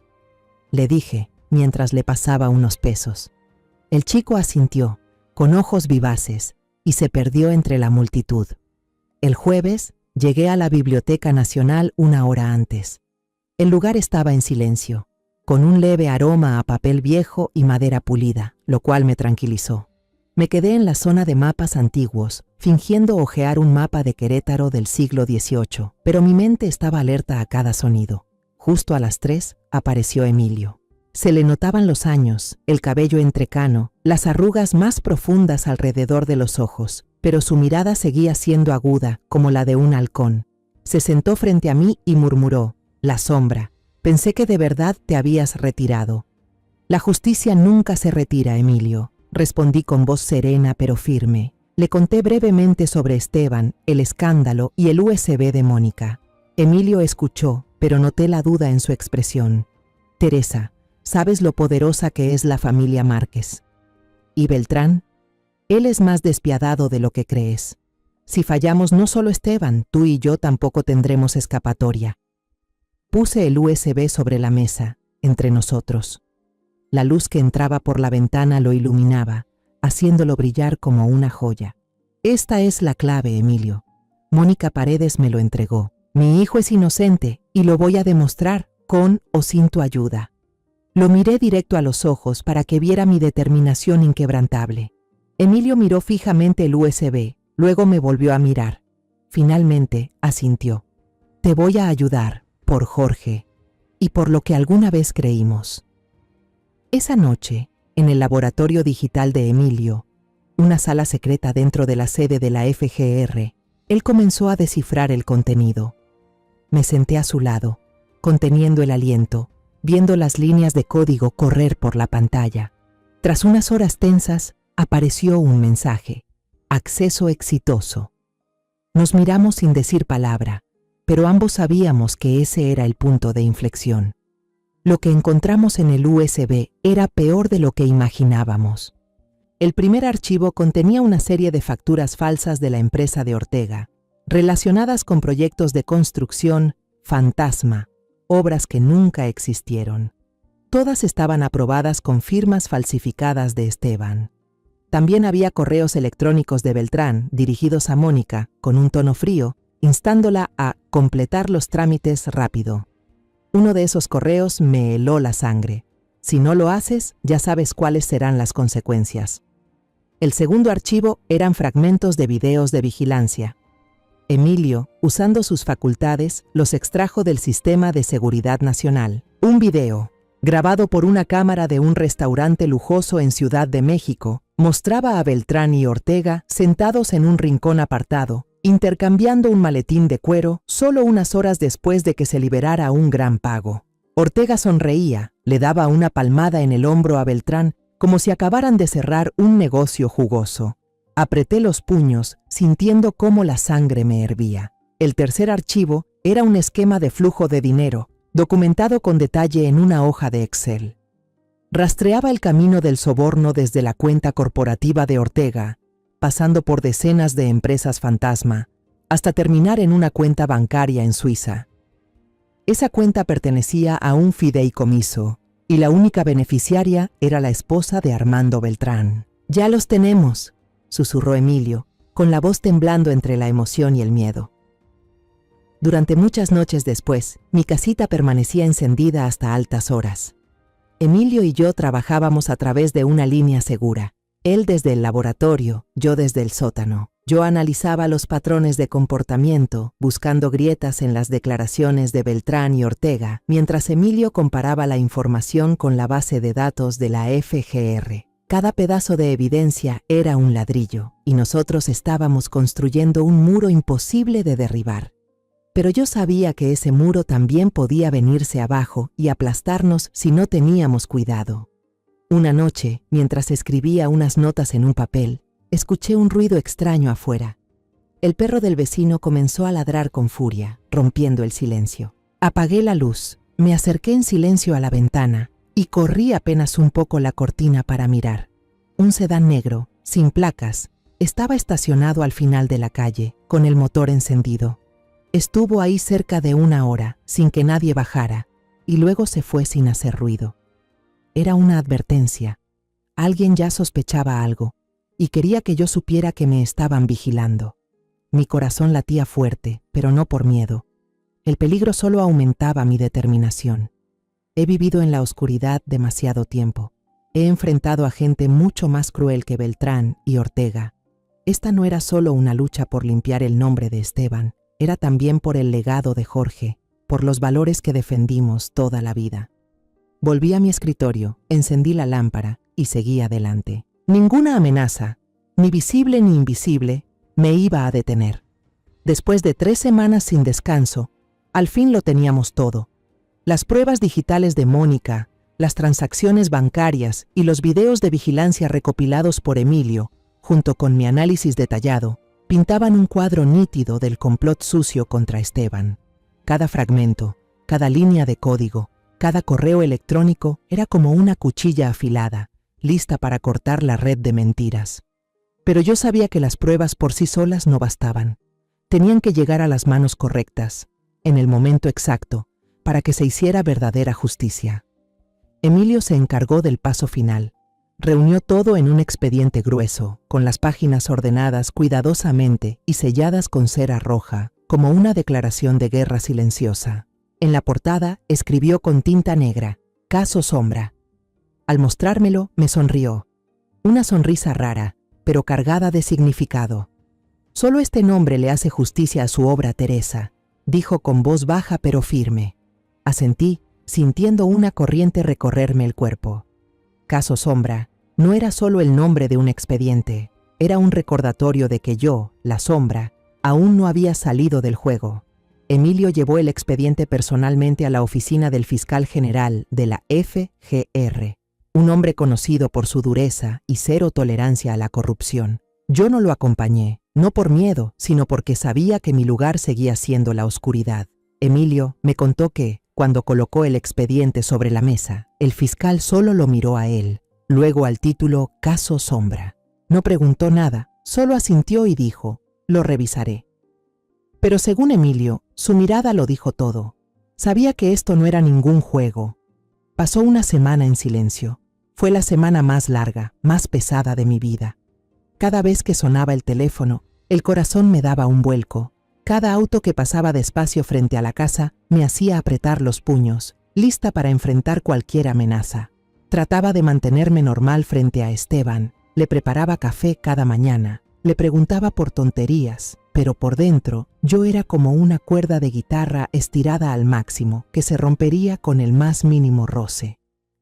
le dije, mientras le pasaba unos pesos. El chico asintió, con ojos vivaces, y se perdió entre la multitud. El jueves llegué a la Biblioteca Nacional una hora antes. El lugar estaba en silencio, con un leve aroma a papel viejo y madera pulida, lo cual me tranquilizó. Me quedé en la zona de mapas antiguos, fingiendo hojear un mapa de Querétaro del siglo XVIII, pero mi mente estaba alerta a cada sonido. Justo a las 3 apareció Emilio. Se le notaban los años, el cabello entrecano, las arrugas más profundas alrededor de los ojos, pero su mirada seguía siendo aguda, como la de un halcón. Se sentó frente a mí y murmuró: «La Sombra, pensé que de verdad te habías retirado». «La justicia nunca se retira, Emilio», respondí con voz serena pero firme. Le conté brevemente sobre Esteban, el escándalo y el USB de Mónica. Emilio escuchó, pero noté la duda en su expresión. «Teresa, ¿sabes lo poderosa que es la familia Márquez? ¿Y Beltrán? Él es más despiadado de lo que crees. Si fallamos no solo Esteban, tú y yo tampoco tendremos escapatoria». Puse el USB sobre la mesa, entre nosotros. La luz que entraba por la ventana lo iluminaba, haciéndolo brillar como una joya. «Esta es la clave, Emilio. Mónica Paredes me lo entregó. Mi hijo es inocente y lo voy a demostrar, con o sin tu ayuda». Lo miré directo a los ojos para que viera mi determinación inquebrantable. Emilio miró fijamente el USB, luego me volvió a mirar. Finalmente asintió. «Te voy a ayudar, por Jorge, y por lo que alguna vez creímos». Esa noche, en el laboratorio digital de Emilio, una sala secreta dentro de la sede de la FGR, él comenzó a descifrar el contenido. Me senté a su lado, conteniendo el aliento, viendo las líneas de código correr por la pantalla. Tras unas horas tensas, apareció un mensaje: acceso exitoso. Nos miramos sin decir palabra, pero ambos sabíamos que ese era el punto de inflexión. Lo que encontramos en el USB era peor de lo que imaginábamos. El primer archivo contenía una serie de facturas falsas de la empresa de Ortega, relacionadas con proyectos de construcción fantasma, obras que nunca existieron. Todas estaban aprobadas con firmas falsificadas de Esteban. También había correos electrónicos de Beltrán dirigidos a Mónica, con un tono frío, instándola a completar los trámites rápido. Uno de esos correos me heló la sangre. Si no lo haces, ya sabes cuáles serán las consecuencias. El segundo archivo eran fragmentos de videos de vigilancia. Emilio, usando sus facultades, los extrajo del Sistema de Seguridad Nacional. Un video, grabado por una cámara de un restaurante lujoso en Ciudad de México, mostraba a Beltrán y Ortega sentados en un rincón apartado, intercambiando un maletín de cuero solo unas horas después de que se liberara un gran pago. Ortega sonreía, le daba una palmada en el hombro a Beltrán como si acabaran de cerrar un negocio jugoso. Apreté los puños, sintiendo cómo la sangre me hervía. El tercer archivo era un esquema de flujo de dinero, documentado con detalle en una hoja de Excel. Rastreaba el camino del soborno desde la cuenta corporativa de Ortega, pasando por decenas de empresas fantasma, hasta terminar en una cuenta bancaria en Suiza. Esa cuenta pertenecía a un fideicomiso, y la única beneficiaria era la esposa de Armando Beltrán. «Ya los tenemos», susurró Emilio, con la voz temblando entre la emoción y el miedo. Durante muchas noches después, mi casita permanecía encendida hasta altas horas. Emilio y yo trabajábamos a través de una línea segura. Él desde el laboratorio, yo desde el sótano. Yo analizaba los patrones de comportamiento, buscando grietas en las declaraciones de Beltrán y Ortega, mientras Emilio comparaba la información con la base de datos de la FGR. Cada pedazo de evidencia era un ladrillo, y nosotros estábamos construyendo un muro imposible de derribar. Pero yo sabía que ese muro también podía venirse abajo y aplastarnos si no teníamos cuidado. Una noche, mientras escribía unas notas en un papel, escuché un ruido extraño afuera. El perro del vecino comenzó a ladrar con furia, rompiendo el silencio. Apagué la luz, me acerqué en silencio a la ventana y corrí apenas un poco la cortina para mirar. Un sedán negro, sin placas, estaba estacionado al final de la calle, con el motor encendido. Estuvo ahí cerca de 1 hora, sin que nadie bajara, y luego se fue sin hacer ruido. Era una advertencia. Alguien ya sospechaba algo, y quería que yo supiera que me estaban vigilando. Mi corazón latía fuerte, pero no por miedo. El peligro solo aumentaba mi determinación. He vivido en la oscuridad demasiado tiempo. He enfrentado a gente mucho más cruel que Beltrán y Ortega. Esta no era solo una lucha por limpiar el nombre de Esteban, era también por el legado de Jorge, por los valores que defendimos toda la vida. Volví a mi escritorio, encendí la lámpara y seguí adelante. Ninguna amenaza, ni visible ni invisible, me iba a detener. Después de 3 semanas sin descanso, al fin lo teníamos todo. Las pruebas digitales de Mónica, las transacciones bancarias y los videos de vigilancia recopilados por Emilio, junto con mi análisis detallado, pintaban un cuadro nítido del complot sucio contra Esteban. Cada fragmento, cada línea de código, cada correo electrónico era como una cuchilla afilada, lista para cortar la red de mentiras. Pero yo sabía que las pruebas por sí solas no bastaban. Tenían que llegar a las manos correctas, en el momento exacto, para que se hiciera verdadera justicia. Emilio se encargó del paso final. Reunió todo en un expediente grueso, con las páginas ordenadas cuidadosamente y selladas con cera roja, como una declaración de guerra silenciosa. En la portada escribió con tinta negra: Caso Sombra. Al mostrármelo, me sonrió. Una sonrisa rara, pero cargada de significado. Solo este nombre le hace justicia a su obra, Teresa, dijo con voz baja pero firme. Asentí, sintiendo una corriente recorrerme el cuerpo. Caso Sombra no era solo el nombre de un expediente, era un recordatorio de que yo, la sombra, aún no había salido del juego. Emilio llevó el expediente personalmente a la oficina del fiscal general de la FGR, un hombre conocido por su dureza y cero tolerancia a la corrupción. Yo no lo acompañé, no por miedo, sino porque sabía que mi lugar seguía siendo la oscuridad. Emilio me contó que, cuando colocó el expediente sobre la mesa, el fiscal solo lo miró a él, luego al título Caso Sombra. No preguntó nada, solo asintió y dijo, lo revisaré. Pero según Emilio, su mirada lo dijo todo. Sabía que esto no era ningún juego. Pasó una semana en silencio. Fue la semana más larga, más pesada de mi vida. Cada vez que sonaba el teléfono, el corazón me daba un vuelco. Cada auto que pasaba despacio frente a la casa me hacía apretar los puños, lista para enfrentar cualquier amenaza. Trataba de mantenerme normal frente a Esteban. Le preparaba café cada mañana. Le preguntaba por tonterías, pero por dentro yo era como una cuerda de guitarra estirada al máximo, que se rompería con el más mínimo roce.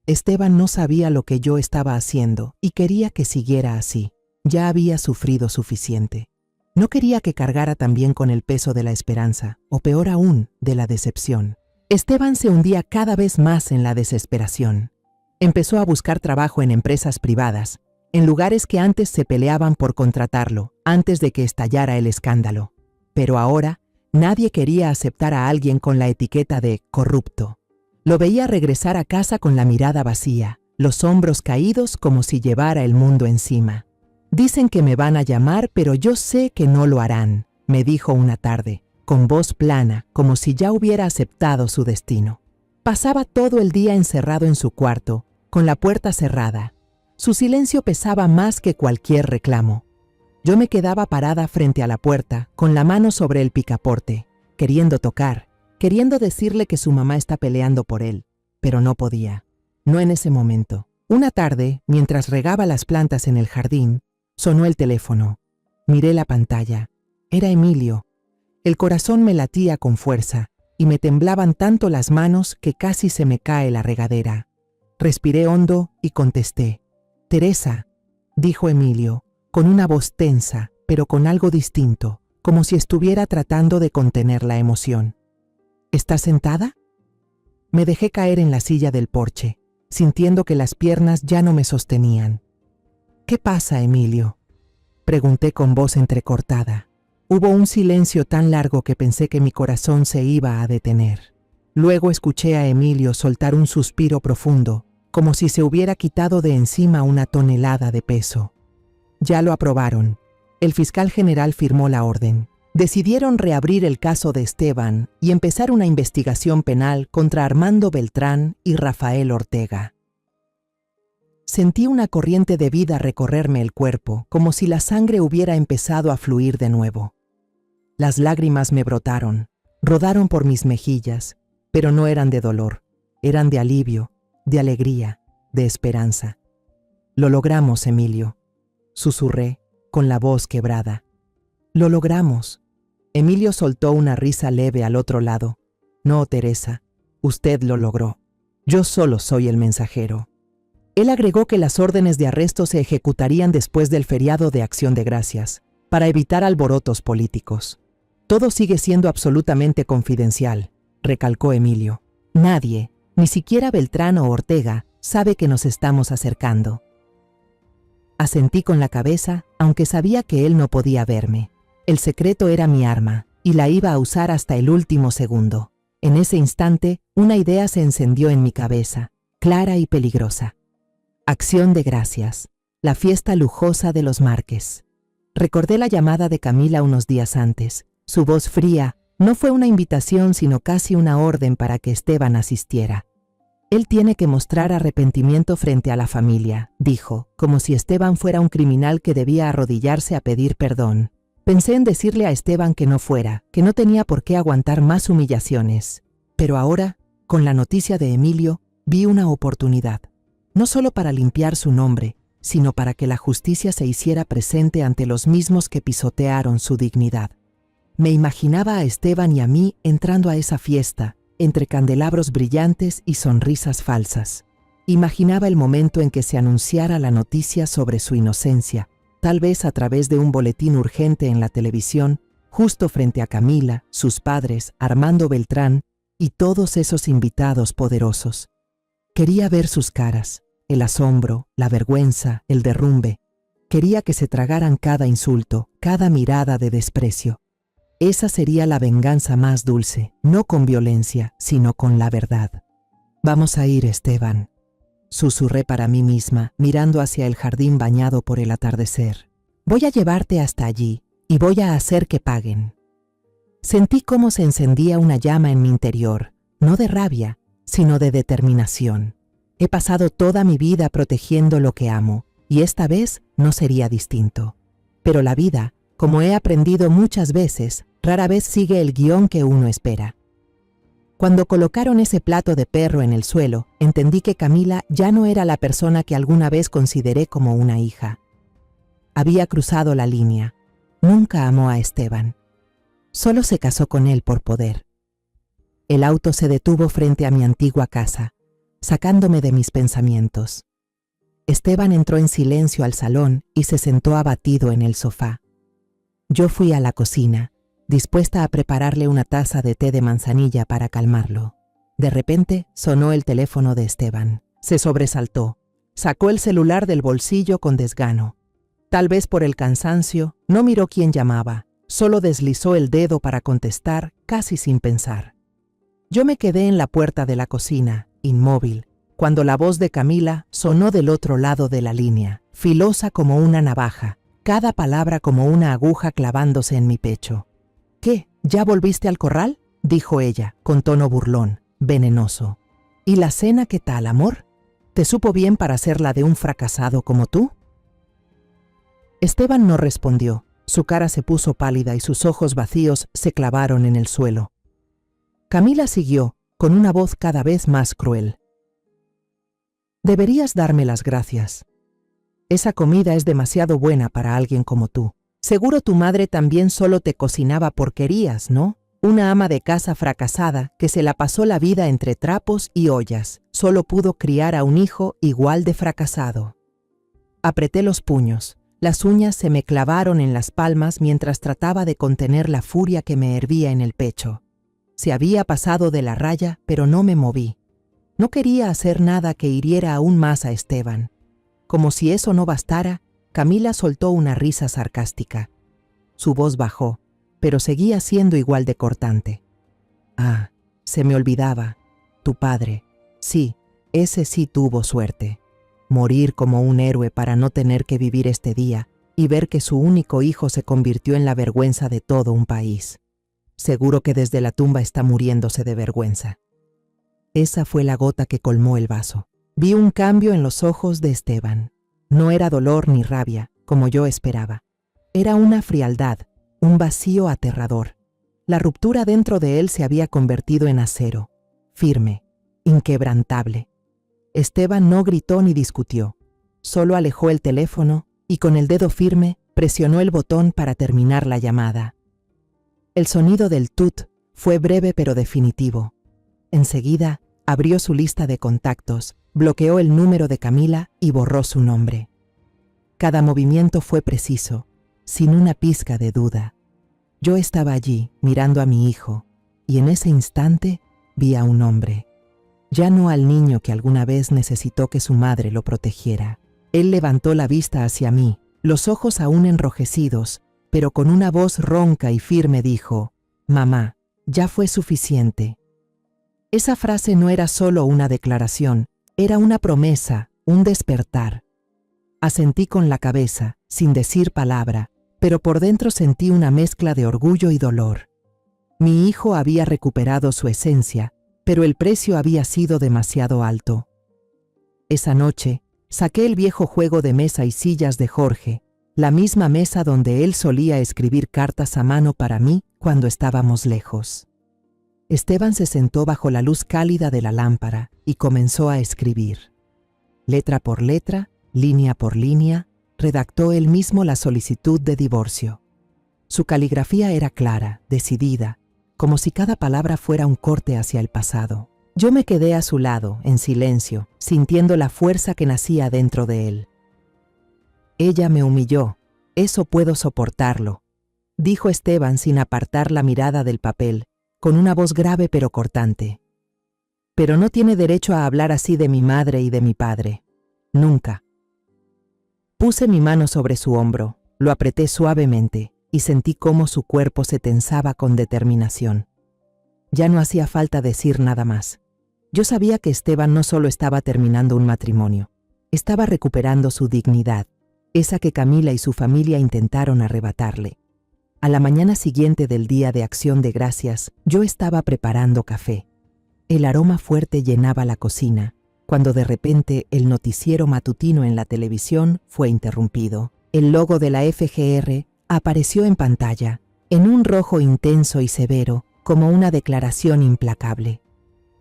Esteban no sabía lo que yo estaba haciendo y quería que siguiera así. Ya había sufrido suficiente. No quería que cargara también con el peso de la esperanza, o peor aún, de la decepción. Esteban se hundía cada vez más en la desesperación. Empezó a buscar trabajo en empresas privadas, en lugares que antes se peleaban por contratarlo, antes de que estallara el escándalo. Pero ahora, nadie quería aceptar a alguien con la etiqueta de corrupto. Lo veía regresar a casa con la mirada vacía, los hombros caídos como si llevara el mundo encima. Dicen que me van a llamar, pero yo sé que no lo harán, me dijo una tarde, con voz plana, como si ya hubiera aceptado su destino. Pasaba todo el día encerrado en su cuarto, con la puerta cerrada. Su silencio pesaba más que cualquier reclamo. Yo me quedaba parada frente a la puerta, con la mano sobre el picaporte, queriendo tocar, queriendo decirle que su mamá está peleando por él, pero no podía. No en ese momento. Una tarde, mientras regaba las plantas en el jardín, sonó el teléfono. Miré la pantalla. Era Emilio. El corazón me latía con fuerza y me temblaban tanto las manos que casi se me cae la regadera. Respiré hondo y contesté. «Teresa», dijo Emilio, con una voz tensa, pero con algo distinto, como si estuviera tratando de contener la emoción. «¿Estás sentada?» Me dejé caer en la silla del porche, sintiendo que las piernas ya no me sostenían. «¿Qué pasa, Emilio?», pregunté con voz entrecortada. Hubo un silencio tan largo que pensé que mi corazón se iba a detener. Luego escuché a Emilio soltar un suspiro profundo, como si se hubiera quitado de encima una tonelada de peso. Ya lo aprobaron. El fiscal general firmó la orden. Decidieron reabrir el caso de Esteban y empezar una investigación penal contra Armando Beltrán y Rafael Ortega. Sentí una corriente de vida recorrerme el cuerpo, como si la sangre hubiera empezado a fluir de nuevo. Las lágrimas me brotaron, rodaron por mis mejillas, pero no eran de dolor, eran de alivio, de alegría, de esperanza. «Lo logramos, Emilio», susurré, con la voz quebrada. «Lo logramos». Emilio soltó una risa leve al otro lado. «No, Teresa, usted lo logró. Yo solo soy el mensajero». Él agregó que las órdenes de arresto se ejecutarían después del feriado de Acción de Gracias, para evitar alborotos políticos. «Todo sigue siendo absolutamente confidencial», recalcó Emilio. «Nadie, ni siquiera Beltrán o Ortega, sabe que nos estamos acercando». Asentí con la cabeza, aunque sabía que él no podía verme. El secreto era mi arma, y la iba a usar hasta el último segundo. En ese instante, una idea se encendió en mi cabeza, clara y peligrosa. Acción de Gracias, la fiesta lujosa de los Márquez. Recordé la llamada de Camila unos días antes. Su voz fría no fue una invitación, sino casi una orden para que Esteban asistiera. «Él tiene que mostrar arrepentimiento frente a la familia», dijo, como si Esteban fuera un criminal que debía arrodillarse a pedir perdón. Pensé en decirle a Esteban que no fuera, que no tenía por qué aguantar más humillaciones. Pero ahora, con la noticia de Emilio, vi una oportunidad. No solo para limpiar su nombre, sino para que la justicia se hiciera presente ante los mismos que pisotearon su dignidad. Me imaginaba a Esteban y a mí entrando a esa fiesta, entre candelabros brillantes y sonrisas falsas. Imaginaba el momento en que se anunciara la noticia sobre su inocencia, tal vez a través de un boletín urgente en la televisión, justo frente a Camila, sus padres, Armando Beltrán y todos esos invitados poderosos. Quería ver sus caras, el asombro, la vergüenza, el derrumbe. Quería que se tragaran cada insulto, cada mirada de desprecio. Esa sería la venganza más dulce, no con violencia, sino con la verdad. «Vamos a ir, Esteban», susurré para mí misma, mirando hacia el jardín bañado por el atardecer. «Voy a llevarte hasta allí y voy a hacer que paguen». Sentí cómo se encendía una llama en mi interior, no de rabia, sino de determinación. He pasado toda mi vida protegiendo lo que amo, y esta vez no sería distinto. Pero la vida, como he aprendido muchas veces, rara vez sigue el guión que uno espera. Cuando colocaron ese plato de perro en el suelo, entendí que Camila ya no era la persona que alguna vez consideré como una hija. Había cruzado la línea. Nunca amó a Esteban. Solo se casó con él por poder. El auto se detuvo frente a mi antigua casa, sacándome de mis pensamientos. Esteban entró en silencio al salón y se sentó abatido en el sofá. Yo fui a la cocina, dispuesta a prepararle una taza de té de manzanilla para calmarlo. De repente sonó el teléfono de Esteban. Se sobresaltó. Sacó el celular del bolsillo con desgano. Tal vez por el cansancio, no miró quién llamaba. Solo deslizó el dedo para contestar, casi sin pensar. Yo me quedé en la puerta de la cocina, inmóvil, cuando la voz de Camila sonó del otro lado de la línea, filosa como una navaja, cada palabra como una aguja clavándose en mi pecho. «¿Qué? ¿Ya volviste al corral?», dijo ella, con tono burlón, venenoso. «¿Y la cena qué tal, amor? ¿Te supo bien para ser la de un fracasado como tú?». Esteban no respondió. Su cara se puso pálida y sus ojos vacíos se clavaron en el suelo. Camila siguió, con una voz cada vez más cruel. «Deberías darme las gracias. Esa comida es demasiado buena para alguien como tú. Seguro tu madre también solo te cocinaba porquerías, ¿no? Una ama de casa fracasada que se la pasó la vida entre trapos y ollas. Solo pudo criar a un hijo igual de fracasado». Apreté los puños. Las uñas se me clavaron en las palmas mientras trataba de contener la furia que me hervía en el pecho. Se había pasado de la raya, pero no me moví. No quería hacer nada que hiriera aún más a Esteban. Como si eso no bastara, Camila soltó una risa sarcástica. Su voz bajó, pero seguía siendo igual de cortante. «Ah, se me olvidaba. Tu padre. Sí, ese sí tuvo suerte. Morir como un héroe para no tener que vivir este día y ver que su único hijo se convirtió en la vergüenza de todo un país. Seguro que desde la tumba está muriéndose de vergüenza». Esa fue la gota que colmó el vaso. Vi un cambio en los ojos de Esteban. No era dolor ni rabia, como yo esperaba. Era una frialdad, un vacío aterrador. La ruptura dentro de él se había convertido en acero, firme, inquebrantable. Esteban no gritó ni discutió. Solo alejó el teléfono y con el dedo firme presionó el botón para terminar la llamada. El sonido del tut fue breve pero definitivo. Enseguida abrió su lista de contactos, bloqueó el número de Camila y borró su nombre. Cada movimiento fue preciso, sin una pizca de duda. Yo estaba allí, mirando a mi hijo, y en ese instante vi a un hombre. Ya no al niño que alguna vez necesitó que su madre lo protegiera. Él levantó la vista hacia mí, los ojos aún enrojecidos, pero con una voz ronca y firme dijo: «Mamá, ya fue suficiente». Esa frase no era solo una declaración, era una promesa, un despertar. Asentí con la cabeza, sin decir palabra, pero por dentro sentí una mezcla de orgullo y dolor. Mi hijo había recuperado su esencia, pero el precio había sido demasiado alto. Esa noche, saqué el viejo juego de mesa y sillas de Jorge, la misma mesa donde él solía escribir cartas a mano para mí cuando estábamos lejos. Esteban se sentó bajo la luz cálida de la lámpara y comenzó a escribir. Letra por letra, línea por línea, redactó él mismo la solicitud de divorcio. Su caligrafía era clara, decidida, como si cada palabra fuera un corte hacia el pasado. Yo me quedé a su lado, en silencio, sintiendo la fuerza que nacía dentro de él. Ella me humilló, eso puedo soportarlo. dijo Esteban sin apartar la mirada del papel, con una voz grave pero cortante. Pero no tiene derecho a hablar así de mi madre y de mi padre. Nunca. Puse mi mano sobre su hombro, lo apreté suavemente y sentí cómo su cuerpo se tensaba con determinación. Ya no hacía falta decir nada más. Yo sabía que Esteban no solo estaba terminando un matrimonio, estaba recuperando su dignidad, esa que Camila y su familia intentaron arrebatarle. A la mañana siguiente del Día de Acción de Gracias, yo estaba preparando café. El aroma fuerte llenaba la cocina, cuando de repente el noticiero matutino en la televisión fue interrumpido. El logo de la FGR apareció en pantalla, en un rojo intenso y severo, como una declaración implacable.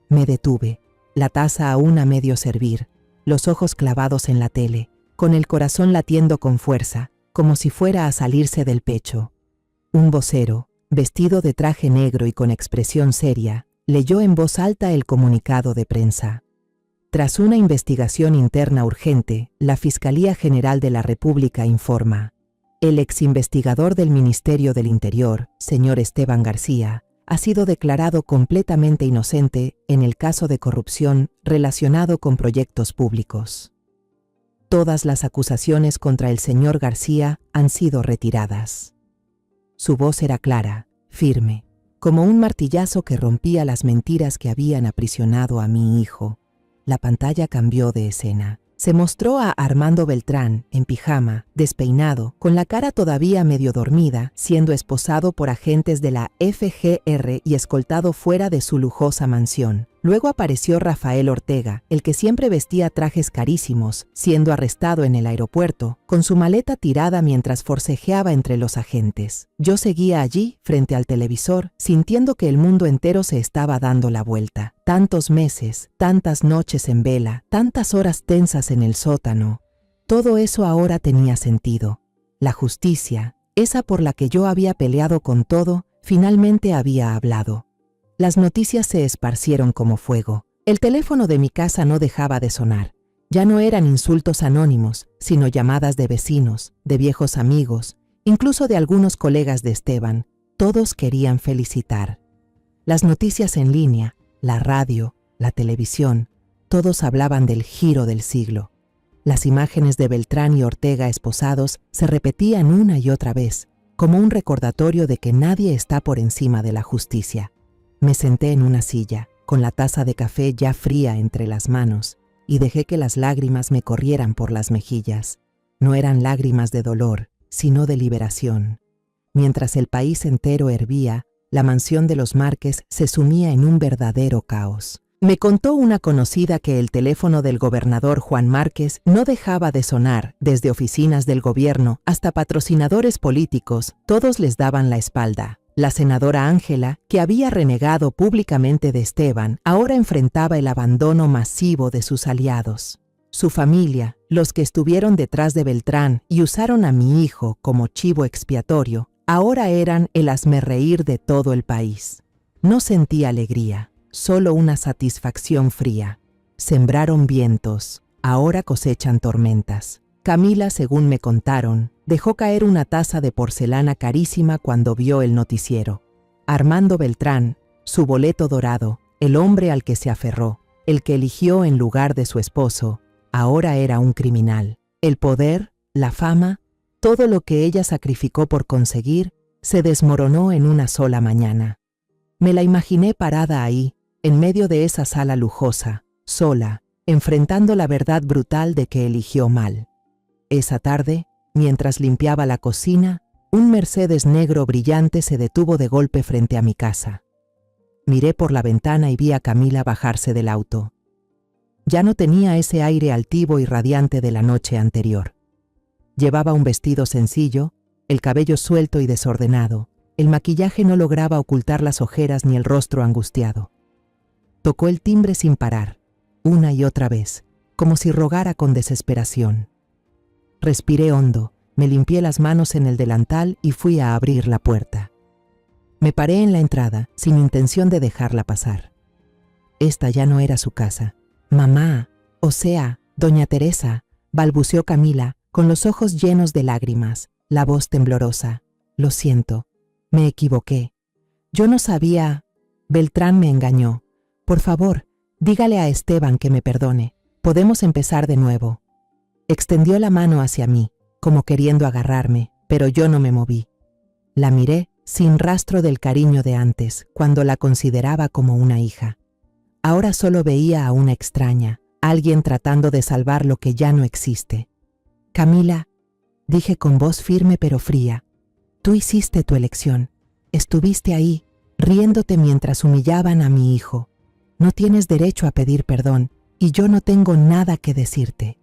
Me detuve, la taza aún a medio servir, los ojos clavados en la tele, con el corazón latiendo con fuerza, como si fuera a salirse del pecho. Un vocero, vestido de traje negro y con expresión seria, leyó en voz alta el comunicado de prensa. Tras una investigación interna urgente, la Fiscalía General de la República informa: el exinvestigador del Ministerio del Interior, señor Esteban García, ha sido declarado completamente inocente en el caso de corrupción relacionado con proyectos públicos. Todas las acusaciones contra el señor García han sido retiradas. Su voz era clara, firme, como un martillazo que rompía las mentiras que habían aprisionado a mi hijo. La pantalla cambió de escena. Se mostró a Armando Beltrán, en pijama, despeinado, con la cara todavía medio dormida, siendo esposado por agentes de la FGR y escoltado fuera de su lujosa mansión. Luego apareció Rafael Ortega, el que siempre vestía trajes carísimos, siendo arrestado en el aeropuerto, con su maleta tirada mientras forcejeaba entre los agentes. Yo seguía allí, frente al televisor, sintiendo que el mundo entero se estaba dando la vuelta. Tantos meses, tantas noches en vela, tantas horas tensas en el sótano. Todo eso ahora tenía sentido. La justicia, esa por la que yo había peleado con todo, finalmente había hablado. Las noticias se esparcieron como fuego. El teléfono de mi casa no dejaba de sonar. Ya no eran insultos anónimos, sino llamadas de vecinos, de viejos amigos, incluso de algunos colegas de Esteban. Todos querían felicitar. Las noticias en línea, la radio, la televisión, todos hablaban del giro del siglo. Las imágenes de Beltrán y Ortega esposados se repetían una y otra vez, como un recordatorio de que nadie está por encima de la justicia. Me senté en una silla, con la taza de café ya fría entre las manos, y dejé que las lágrimas me corrieran por las mejillas. No eran lágrimas de dolor, sino de liberación. Mientras el país entero hervía, la mansión de los Márquez se sumía en un verdadero caos. Me contó una conocida que el teléfono del gobernador Juan Márquez no dejaba de sonar, desde oficinas del gobierno hasta patrocinadores políticos, todos les daban la espalda. La senadora Ángela, que había renegado públicamente de Esteban, ahora enfrentaba el abandono masivo de sus aliados. Su familia, los que estuvieron detrás de Beltrán y usaron a mi hijo como chivo expiatorio, ahora eran el hazmerreír de todo el país. No sentí alegría, solo una satisfacción fría. Sembraron vientos, ahora cosechan tormentas. Camila, según me contaron, dejó caer una taza de porcelana carísima cuando vio el noticiero. Armando Beltrán, su boleto dorado, el hombre al que se aferró, el que eligió en lugar de su esposo, ahora era un criminal. El poder, la fama, todo lo que ella sacrificó por conseguir, se desmoronó en una sola mañana. Me la imaginé parada ahí, en medio de esa sala lujosa, sola, enfrentando la verdad brutal de que eligió mal. Esa tarde, mientras limpiaba la cocina, un Mercedes negro brillante se detuvo de golpe frente a mi casa. Miré por la ventana y vi a Camila bajarse del auto. Ya no tenía ese aire altivo y radiante de la noche anterior. Llevaba un vestido sencillo, el cabello suelto y desordenado. El maquillaje no lograba ocultar las ojeras ni el rostro angustiado. Tocó el timbre sin parar, una y otra vez, como si rogara con desesperación. Respiré hondo, me limpié las manos en el delantal y fui a abrir la puerta. Me paré en la entrada, sin intención de dejarla pasar. Esta ya no era su casa. «Mamá, o sea, doña Teresa», balbuceó Camila, con los ojos llenos de lágrimas, la voz temblorosa. Lo siento, me equivoqué. Yo no sabía. Beltrán me engañó. Por favor, dígale a Esteban que me perdone. Podemos empezar de nuevo. Extendió la mano hacia mí, como queriendo agarrarme, pero yo no me moví. La miré sin rastro del cariño de antes, cuando la consideraba como una hija. Ahora solo veía a una extraña, alguien tratando de salvar lo que ya no existe. Camila, dije con voz firme pero fría, tú hiciste tu elección. Estuviste ahí, riéndote mientras humillaban a mi hijo. No tienes derecho a pedir perdón, y yo no tengo nada que decirte.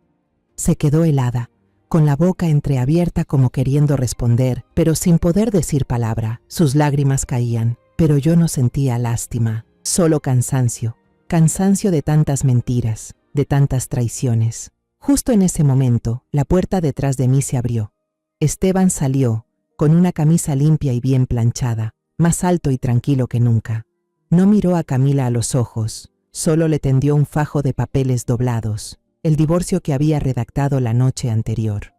Se quedó helada, con la boca entreabierta como queriendo responder, pero sin poder decir palabra. Sus lágrimas caían, pero yo no sentía lástima, solo cansancio. Cansancio de tantas mentiras, de tantas traiciones. Justo en ese momento, la puerta detrás de mí se abrió. Esteban salió, con una camisa limpia y bien planchada, más alto y tranquilo que nunca. No miró a Camila a los ojos, solo le tendió un fajo de papeles doblados, el divorcio que había redactado la noche anterior.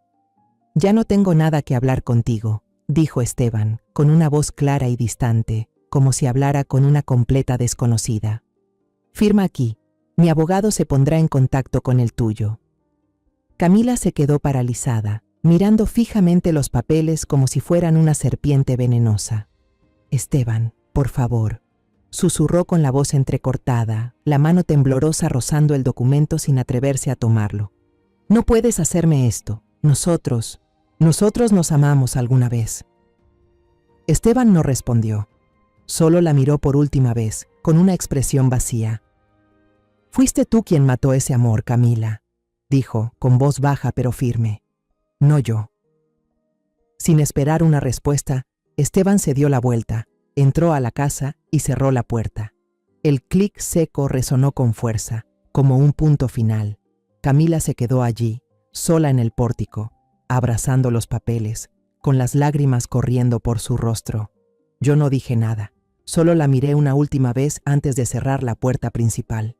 Ya no tengo nada que hablar contigo, dijo Esteban, con una voz clara y distante, como si hablara con una completa desconocida. Firma aquí, mi abogado se pondrá en contacto con el tuyo. Camila se quedó paralizada, mirando fijamente los papeles como si fueran una serpiente venenosa. Esteban, por favor, susurró con la voz entrecortada, la mano temblorosa rozando el documento sin atreverse a tomarlo. No puedes hacerme esto. Nosotros nos amamos alguna vez. Esteban no respondió. Solo la miró por última vez, con una expresión vacía. Fuiste tú quien mató ese amor, Camila, dijo, con voz baja pero firme. No yo. Sin esperar una respuesta, Esteban se dio la vuelta, entró a la casa y cerró la puerta. El clic seco resonó con fuerza, como un punto final. Camila se quedó allí, sola en el pórtico, abrazando los papeles, con las lágrimas corriendo por su rostro. Yo no dije nada, solo la miré una última vez antes de cerrar la puerta principal.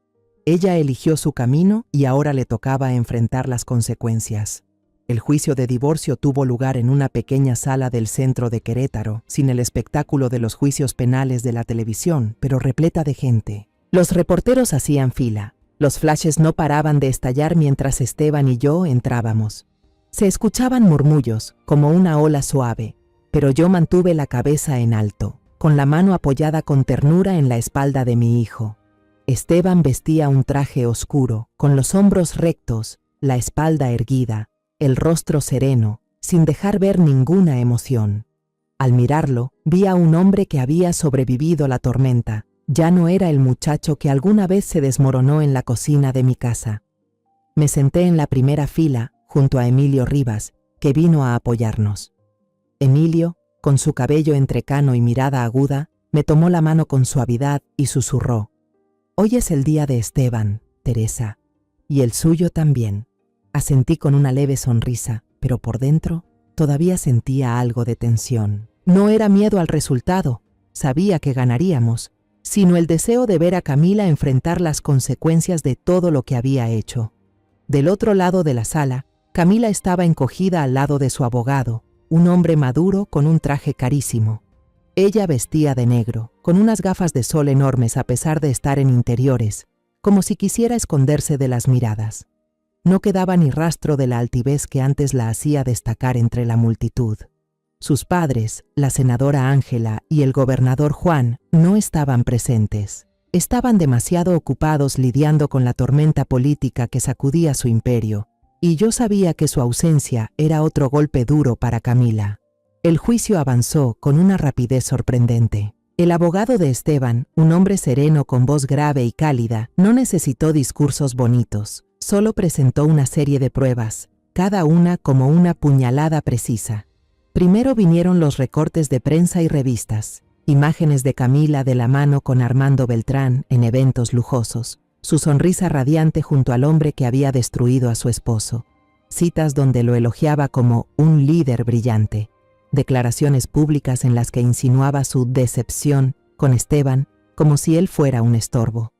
Ella eligió su camino y ahora le tocaba enfrentar las consecuencias. El juicio de divorcio tuvo lugar en una pequeña sala del centro de Querétaro, sin el espectáculo de los juicios penales de la televisión, pero repleta de gente. Los reporteros hacían fila. Los flashes no paraban de estallar mientras Esteban y yo entrábamos. Se escuchaban murmullos, como una ola suave, pero yo mantuve la cabeza en alto, con la mano apoyada con ternura en la espalda de mi hijo. Esteban vestía un traje oscuro, con los hombros rectos, la espalda erguida, el rostro sereno, sin dejar ver ninguna emoción. Al mirarlo, vi a un hombre que había sobrevivido la tormenta. Ya no era el muchacho que alguna vez se desmoronó en la cocina de mi casa. Me senté en la primera fila, junto a Emilio Rivas, que vino a apoyarnos. Emilio, con su cabello entrecano y mirada aguda, me tomó la mano con suavidad y susurró: «Hoy es el día de Esteban, Teresa, y el suyo también». Asentí con una leve sonrisa, pero por dentro todavía sentía algo de tensión. No era miedo al resultado, sabía que ganaríamos, sino el deseo de ver a Camila enfrentar las consecuencias de todo lo que había hecho. Del otro lado de la sala, Camila estaba encogida al lado de su abogado, un hombre maduro con un traje carísimo. Ella vestía de negro, con unas gafas de sol enormes a pesar de estar en interiores, como si quisiera esconderse de las miradas. No quedaba ni rastro de la altivez que antes la hacía destacar entre la multitud. Sus padres, la senadora Ángela y el gobernador Juan, no estaban presentes. Estaban demasiado ocupados lidiando con la tormenta política que sacudía su imperio, y yo sabía que su ausencia era otro golpe duro para Camila. El juicio avanzó con una rapidez sorprendente. El abogado de Esteban, un hombre sereno con voz grave y cálida, no necesitó discursos bonitos. Solo presentó una serie de pruebas, cada una como una puñalada precisa. Primero vinieron los recortes de prensa y revistas, imágenes de Camila de la mano con Armando Beltrán en eventos lujosos, su sonrisa radiante junto al hombre que había destruido a su esposo, citas donde lo elogiaba como un líder brillante, declaraciones públicas en las que insinuaba su decepción con Esteban como si él fuera un estorbo.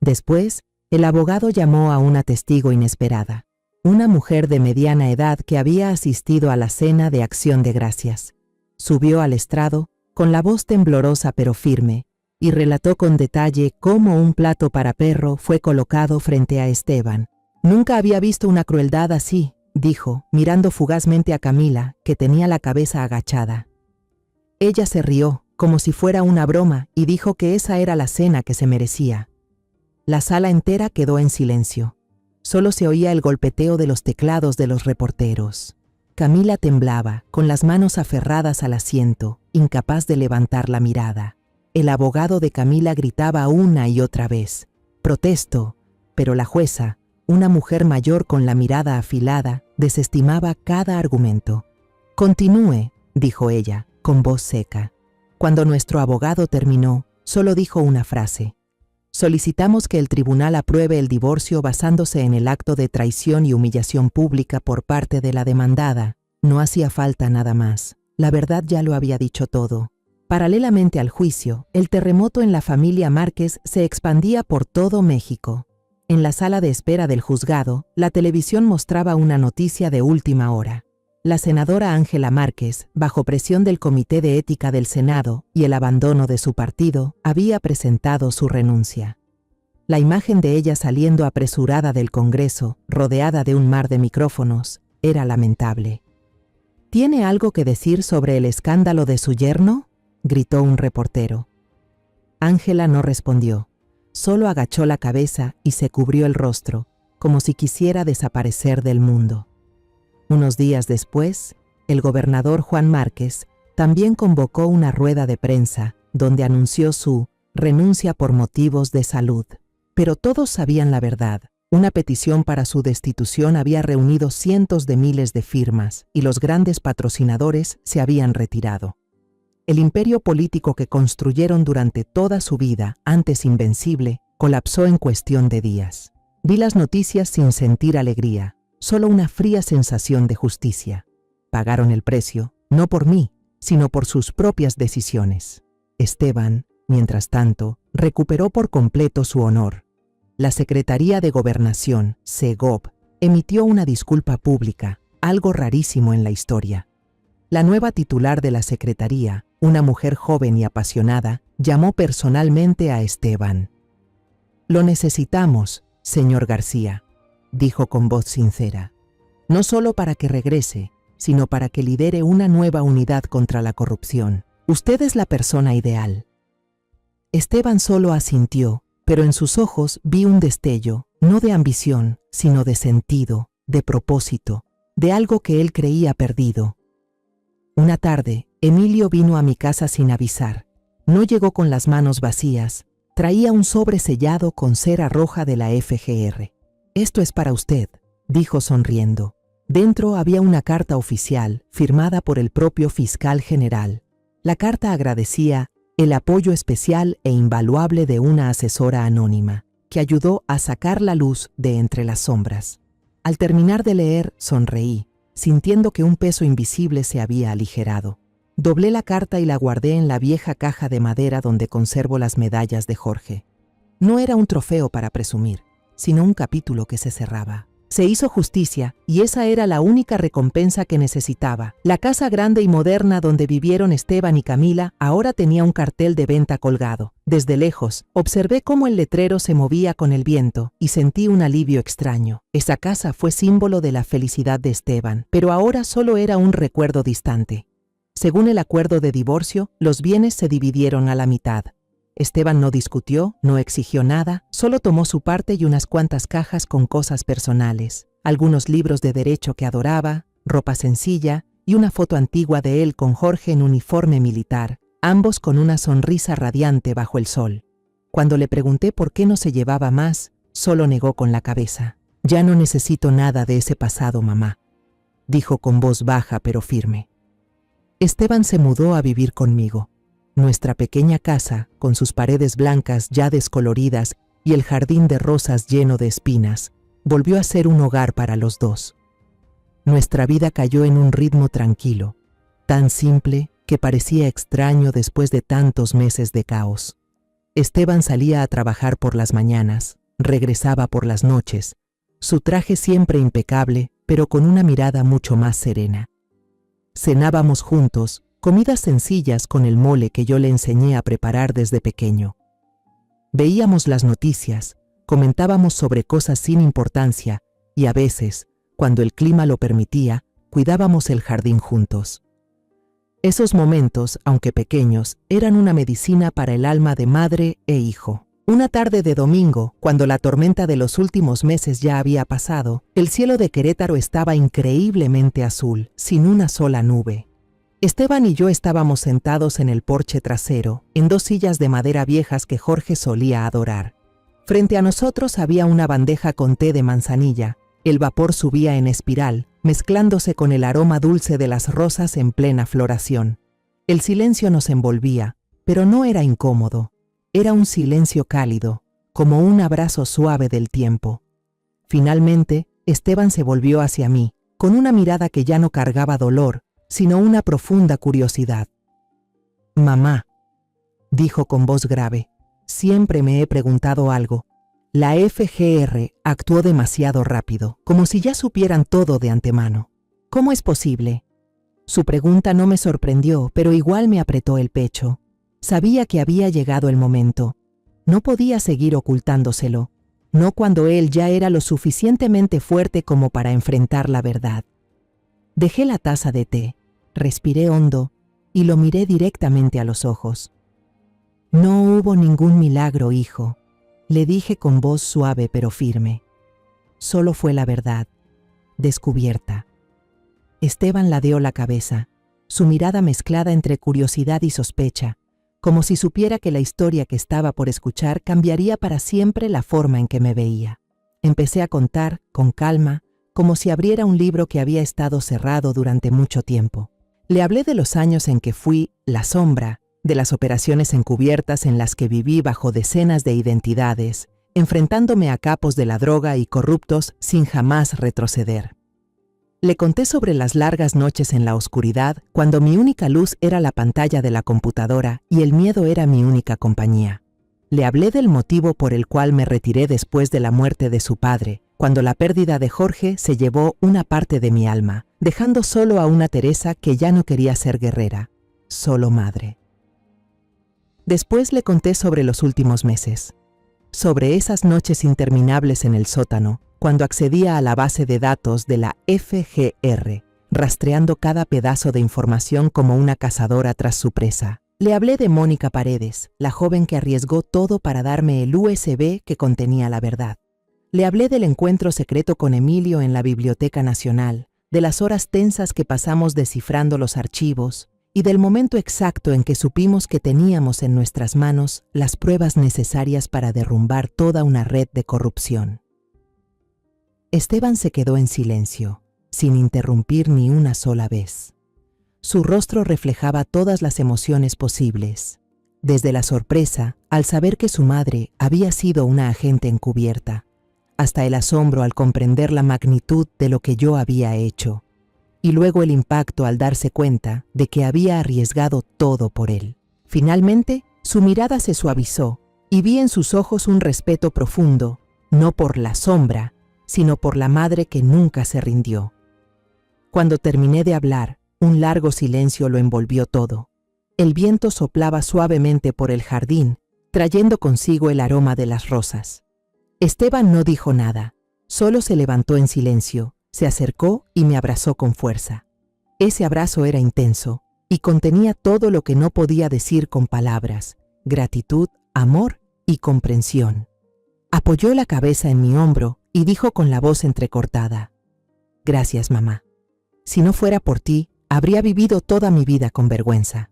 Después, el abogado llamó a una testigo inesperada, una mujer de mediana edad que había asistido a la cena de Acción de Gracias. Subió al estrado, con la voz temblorosa pero firme, y relató con detalle cómo un plato para perro fue colocado frente a Esteban. Nunca había visto una crueldad así, dijo, mirando fugazmente a Camila, que tenía la cabeza agachada. Ella se rió, como si fuera una broma, y dijo que esa era la cena que se merecía. La sala entera quedó en silencio. Solo se oía el golpeteo de los teclados de los reporteros. Camila temblaba, con las manos aferradas al asiento, incapaz de levantar la mirada. El abogado de Camila gritaba una y otra vez: «Protesto», pero la jueza, una mujer mayor con la mirada afilada, desestimaba cada argumento. «Continúe», dijo ella, con voz seca. Cuando nuestro abogado terminó, solo dijo una frase: «Solicitamos que el tribunal apruebe el divorcio basándose en el acto de traición y humillación pública por parte de la demandada». No hacía falta nada más. La verdad ya lo había dicho todo. Paralelamente al juicio, el terremoto en la familia Márquez se expandía por todo México. En la sala de espera del juzgado, la televisión mostraba una noticia de última hora. La senadora Ángela Márquez, bajo presión del Comité de Ética del Senado y el abandono de su partido, había presentado su renuncia. La imagen de ella saliendo apresurada del Congreso, rodeada de un mar de micrófonos, era lamentable. «¿Tiene algo que decir sobre el escándalo de su yerno?», gritó un reportero. Ángela no respondió, solo agachó la cabeza y se cubrió el rostro, como si quisiera desaparecer del mundo. Unos días después, el gobernador Juan Márquez también convocó una rueda de prensa donde anunció su renuncia por motivos de salud. Pero todos sabían la verdad. Una petición para su destitución había reunido cientos de miles de firmas y los grandes patrocinadores se habían retirado. El imperio político que construyeron durante toda su vida, antes invencible, colapsó en cuestión de días. Vi las noticias sin sentir alegría, solo una fría sensación de justicia. Pagaron el precio, no por mí, sino por sus propias decisiones. Esteban, mientras tanto, recuperó por completo su honor. La Secretaría de Gobernación, SEGOB, emitió una disculpa pública, algo rarísimo en la historia. La nueva titular de la Secretaría, una mujer joven y apasionada, llamó personalmente a Esteban. «Lo necesitamos, señor García», dijo con voz sincera, «no solo para que regrese, sino para que lidere una nueva unidad contra la corrupción. Usted es la persona ideal». Esteban solo asintió, pero en sus ojos vi un destello, no de ambición, sino de sentido, de propósito, de algo que él creía perdido. Una tarde, Emilio vino a mi casa sin avisar. No llegó con las manos vacías, traía un sobre sellado con cera roja de la FGR. «Esto es para usted», dijo sonriendo. Dentro había una carta oficial, firmada por el propio fiscal general. La carta agradecía el apoyo especial e invaluable de una asesora anónima, que ayudó a sacar la luz de entre las sombras. Al terminar de leer, sonreí, sintiendo que un peso invisible se había aligerado. Doblé la carta y la guardé en la vieja caja de madera donde conservo las medallas de Jorge. No era un trofeo para presumir, sino un capítulo que se cerraba. Se hizo justicia y esa era la única recompensa que necesitaba. La casa grande y moderna donde vivieron Esteban y Camila ahora tenía un cartel de venta colgado. Desde lejos, observé cómo el letrero se movía con el viento y sentí un alivio extraño. Esa casa fue símbolo de la felicidad de Esteban, pero ahora solo era un recuerdo distante. Según el acuerdo de divorcio, los bienes se dividieron a la mitad. Esteban no discutió, no exigió nada, solo tomó su parte y unas cuantas cajas con cosas personales, algunos libros de derecho que adoraba, ropa sencilla y una foto antigua de él con Jorge en uniforme militar, ambos con una sonrisa radiante bajo el sol. Cuando le pregunté por qué no se llevaba más, solo negó con la cabeza. «Ya no necesito nada de ese pasado, mamá», dijo con voz baja pero firme. Esteban se mudó a vivir conmigo. Nuestra pequeña casa, con sus paredes blancas ya descoloridas y el jardín de rosas lleno de espinas, volvió a ser un hogar para los dos. Nuestra vida cayó en un ritmo tranquilo, tan simple que parecía extraño después de tantos meses de caos. Esteban salía a trabajar por las mañanas, regresaba por las noches, su traje siempre impecable, pero con una mirada mucho más serena. Cenábamos juntos comidas sencillas con el mole que yo le enseñé a preparar desde pequeño. Veíamos las noticias, comentábamos sobre cosas sin importancia y a veces, cuando el clima lo permitía, cuidábamos el jardín juntos. Esos momentos, aunque pequeños, eran una medicina para el alma de madre e hijo. Una tarde de domingo, cuando la tormenta de los últimos meses ya había pasado, el cielo de Querétaro estaba increíblemente azul, sin una sola nube. Esteban y yo estábamos sentados en el porche trasero, en 2 sillas de madera viejas que Jorge solía adorar. Frente a nosotros había una bandeja con té de manzanilla. El vapor subía en espiral, mezclándose con el aroma dulce de las rosas en plena floración. El silencio nos envolvía, pero no era incómodo. Era un silencio cálido, como un abrazo suave del tiempo. Finalmente, Esteban se volvió hacia mí, con una mirada que ya no cargaba dolor, sino una profunda curiosidad. «Mamá», dijo con voz grave, «siempre me he preguntado algo. La FGR actuó demasiado rápido, como si ya supieran todo de antemano. ¿Cómo es posible?» Su pregunta no me sorprendió, pero igual me apretó el pecho. Sabía que había llegado el momento. No podía seguir ocultándoselo, no cuando él ya era lo suficientemente fuerte como para enfrentar la verdad. Dejé la taza de té, respiré hondo y lo miré directamente a los ojos. «No hubo ningún milagro, hijo», le dije con voz suave pero firme. «Solo fue la verdad, descubierta». Esteban ladeó la cabeza, su mirada mezclada entre curiosidad y sospecha, como si supiera que la historia que estaba por escuchar cambiaría para siempre la forma en que me veía. Empecé a contar, con calma, como si abriera un libro que había estado cerrado durante mucho tiempo. Le hablé de los años en que fui la sombra, de las operaciones encubiertas en las que viví bajo decenas de identidades, enfrentándome a capos de la droga y corruptos sin jamás retroceder. Le conté sobre las largas noches en la oscuridad, cuando mi única luz era la pantalla de la computadora y el miedo era mi única compañía. Le hablé del motivo por el cual me retiré después de la muerte de su padre, cuando la pérdida de Jorge se llevó una parte de mi alma, dejando solo a una Teresa que ya no quería ser guerrera, solo madre. Después le conté sobre los últimos meses, sobre esas noches interminables en el sótano, cuando accedía a la base de datos de la FGR, rastreando cada pedazo de información como una cazadora tras su presa. Le hablé de Mónica Paredes, la joven que arriesgó todo para darme el USB que contenía la verdad. Le hablé del encuentro secreto con Emilio en la Biblioteca Nacional, de las horas tensas que pasamos descifrando los archivos y del momento exacto en que supimos que teníamos en nuestras manos las pruebas necesarias para derrumbar toda una red de corrupción. Esteban se quedó en silencio, sin interrumpir ni una sola vez. Su rostro reflejaba todas las emociones posibles, desde la sorpresa al saber que su madre había sido una agente encubierta, hasta el asombro al comprender la magnitud de lo que yo había hecho, y luego el impacto al darse cuenta de que había arriesgado todo por él. Finalmente, su mirada se suavizó y vi en sus ojos un respeto profundo, no por la sombra, sino por la madre que nunca se rindió. Cuando terminé de hablar, un largo silencio lo envolvió todo. El viento soplaba suavemente por el jardín, trayendo consigo el aroma de las rosas. Esteban no dijo nada, solo se levantó en silencio, se acercó y me abrazó con fuerza. Ese abrazo era intenso y contenía todo lo que no podía decir con palabras: gratitud, amor y comprensión. Apoyó la cabeza en mi hombro y dijo con la voz entrecortada: «Gracias, mamá. Si no fuera por ti, habría vivido toda mi vida con vergüenza.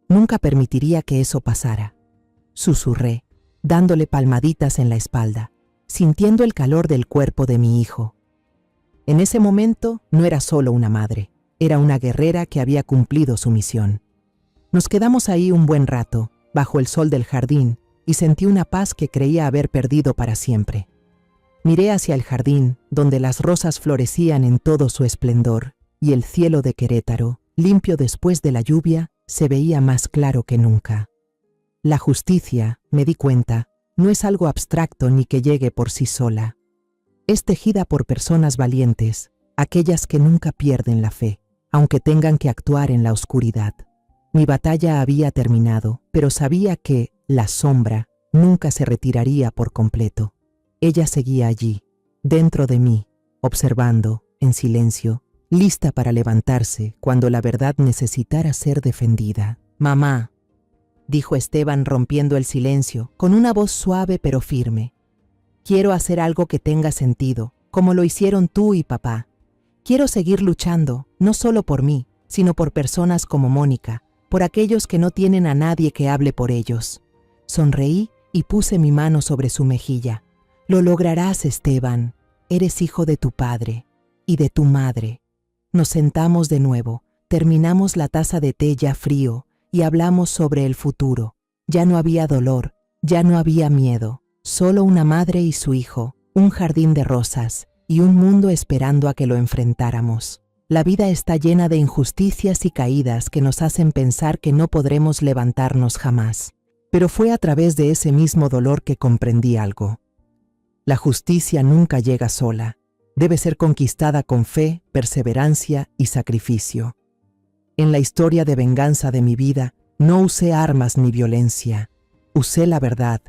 Nunca permitiría que eso pasara», susurré, dándole palmaditas en la espalda, sintiendo el calor del cuerpo de mi hijo. En ese momento no era solo una madre, era una guerrera que había cumplido su misión. Nos quedamos ahí un buen rato, bajo el sol del jardín, y sentí una paz que creía haber perdido para siempre. Miré hacia el jardín, donde las rosas florecían en todo su esplendor, y el cielo de Querétaro, limpio después de la lluvia, se veía más claro que nunca. La justicia, me di cuenta, no es algo abstracto ni que llegue por sí sola. Es tejida por personas valientes, aquellas que nunca pierden la fe, aunque tengan que actuar en la oscuridad. Mi batalla había terminado, pero sabía que la sombra nunca se retiraría por completo. Ella seguía allí, dentro de mí, observando, en silencio, lista para levantarse cuando la verdad necesitara ser defendida. «Mamá», dijo Esteban rompiendo el silencio, con una voz suave pero firme. «Quiero hacer algo que tenga sentido, como lo hicieron tú y papá. Quiero seguir luchando, no solo por mí, sino por personas como Mónica, por aquellos que no tienen a nadie que hable por ellos». Sonreí y puse mi mano sobre su mejilla. «Lo lograrás, Esteban. Eres hijo de tu padre y de tu madre». Nos sentamos de nuevo, terminamos la taza de té ya frío y hablamos sobre el futuro. Ya no había dolor, ya no había miedo, solo una madre y su hijo, un jardín de rosas y un mundo esperando a que lo enfrentáramos. La vida está llena de injusticias y caídas que nos hacen pensar que no podremos levantarnos jamás. Pero fue a través de ese mismo dolor que comprendí algo. La justicia nunca llega sola. Debe ser conquistada con fe, perseverancia y sacrificio. En la historia de venganza de mi vida, no usé armas ni violencia. Usé la verdad,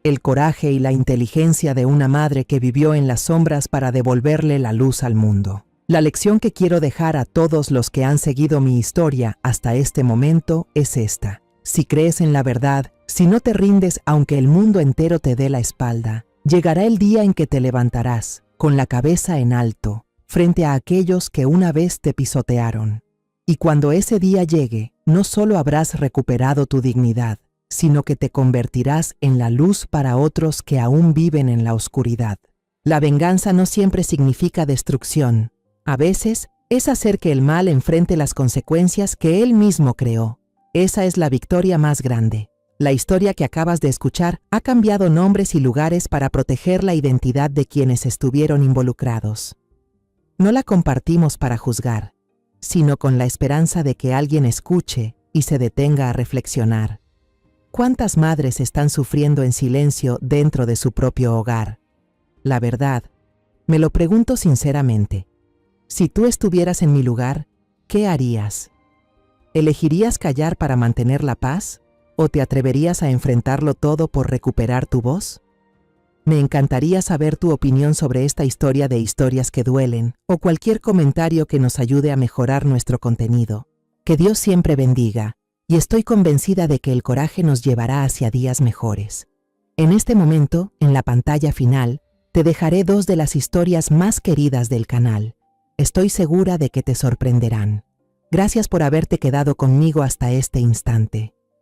el coraje y la inteligencia de una madre que vivió en las sombras para devolverle la luz al mundo. La lección que quiero dejar a todos los que han seguido mi historia hasta este momento es esta. Si crees en la verdad, si no te rindes aunque el mundo entero te dé la espalda, llegará el día en que te levantarás, con la cabeza en alto, frente a aquellos que una vez te pisotearon. Y cuando ese día llegue, no solo habrás recuperado tu dignidad, sino que te convertirás en la luz para otros que aún viven en la oscuridad. La venganza no siempre significa destrucción. A veces, es hacer que el mal enfrente las consecuencias que él mismo creó. Esa es la victoria más grande. La historia que acabas de escuchar ha cambiado nombres y lugares para proteger la identidad de quienes estuvieron involucrados. No la compartimos para juzgar, sino con la esperanza de que alguien escuche y se detenga a reflexionar. ¿Cuántas madres están sufriendo en silencio dentro de su propio hogar? La verdad, me lo pregunto sinceramente. Si tú estuvieras en mi lugar, ¿qué harías? ¿Elegirías callar para mantener la paz? ¿O te atreverías a enfrentarlo todo por recuperar tu voz? Me encantaría saber tu opinión sobre esta historia de Historias que Duelen o cualquier comentario que nos ayude a mejorar nuestro contenido. Que Dios siempre bendiga, y estoy convencida de que el coraje nos llevará hacia días mejores. En este momento, en la pantalla final, te dejaré 2 de las historias más queridas del canal. Estoy segura de que te sorprenderán. Gracias por haberte quedado conmigo hasta este instante.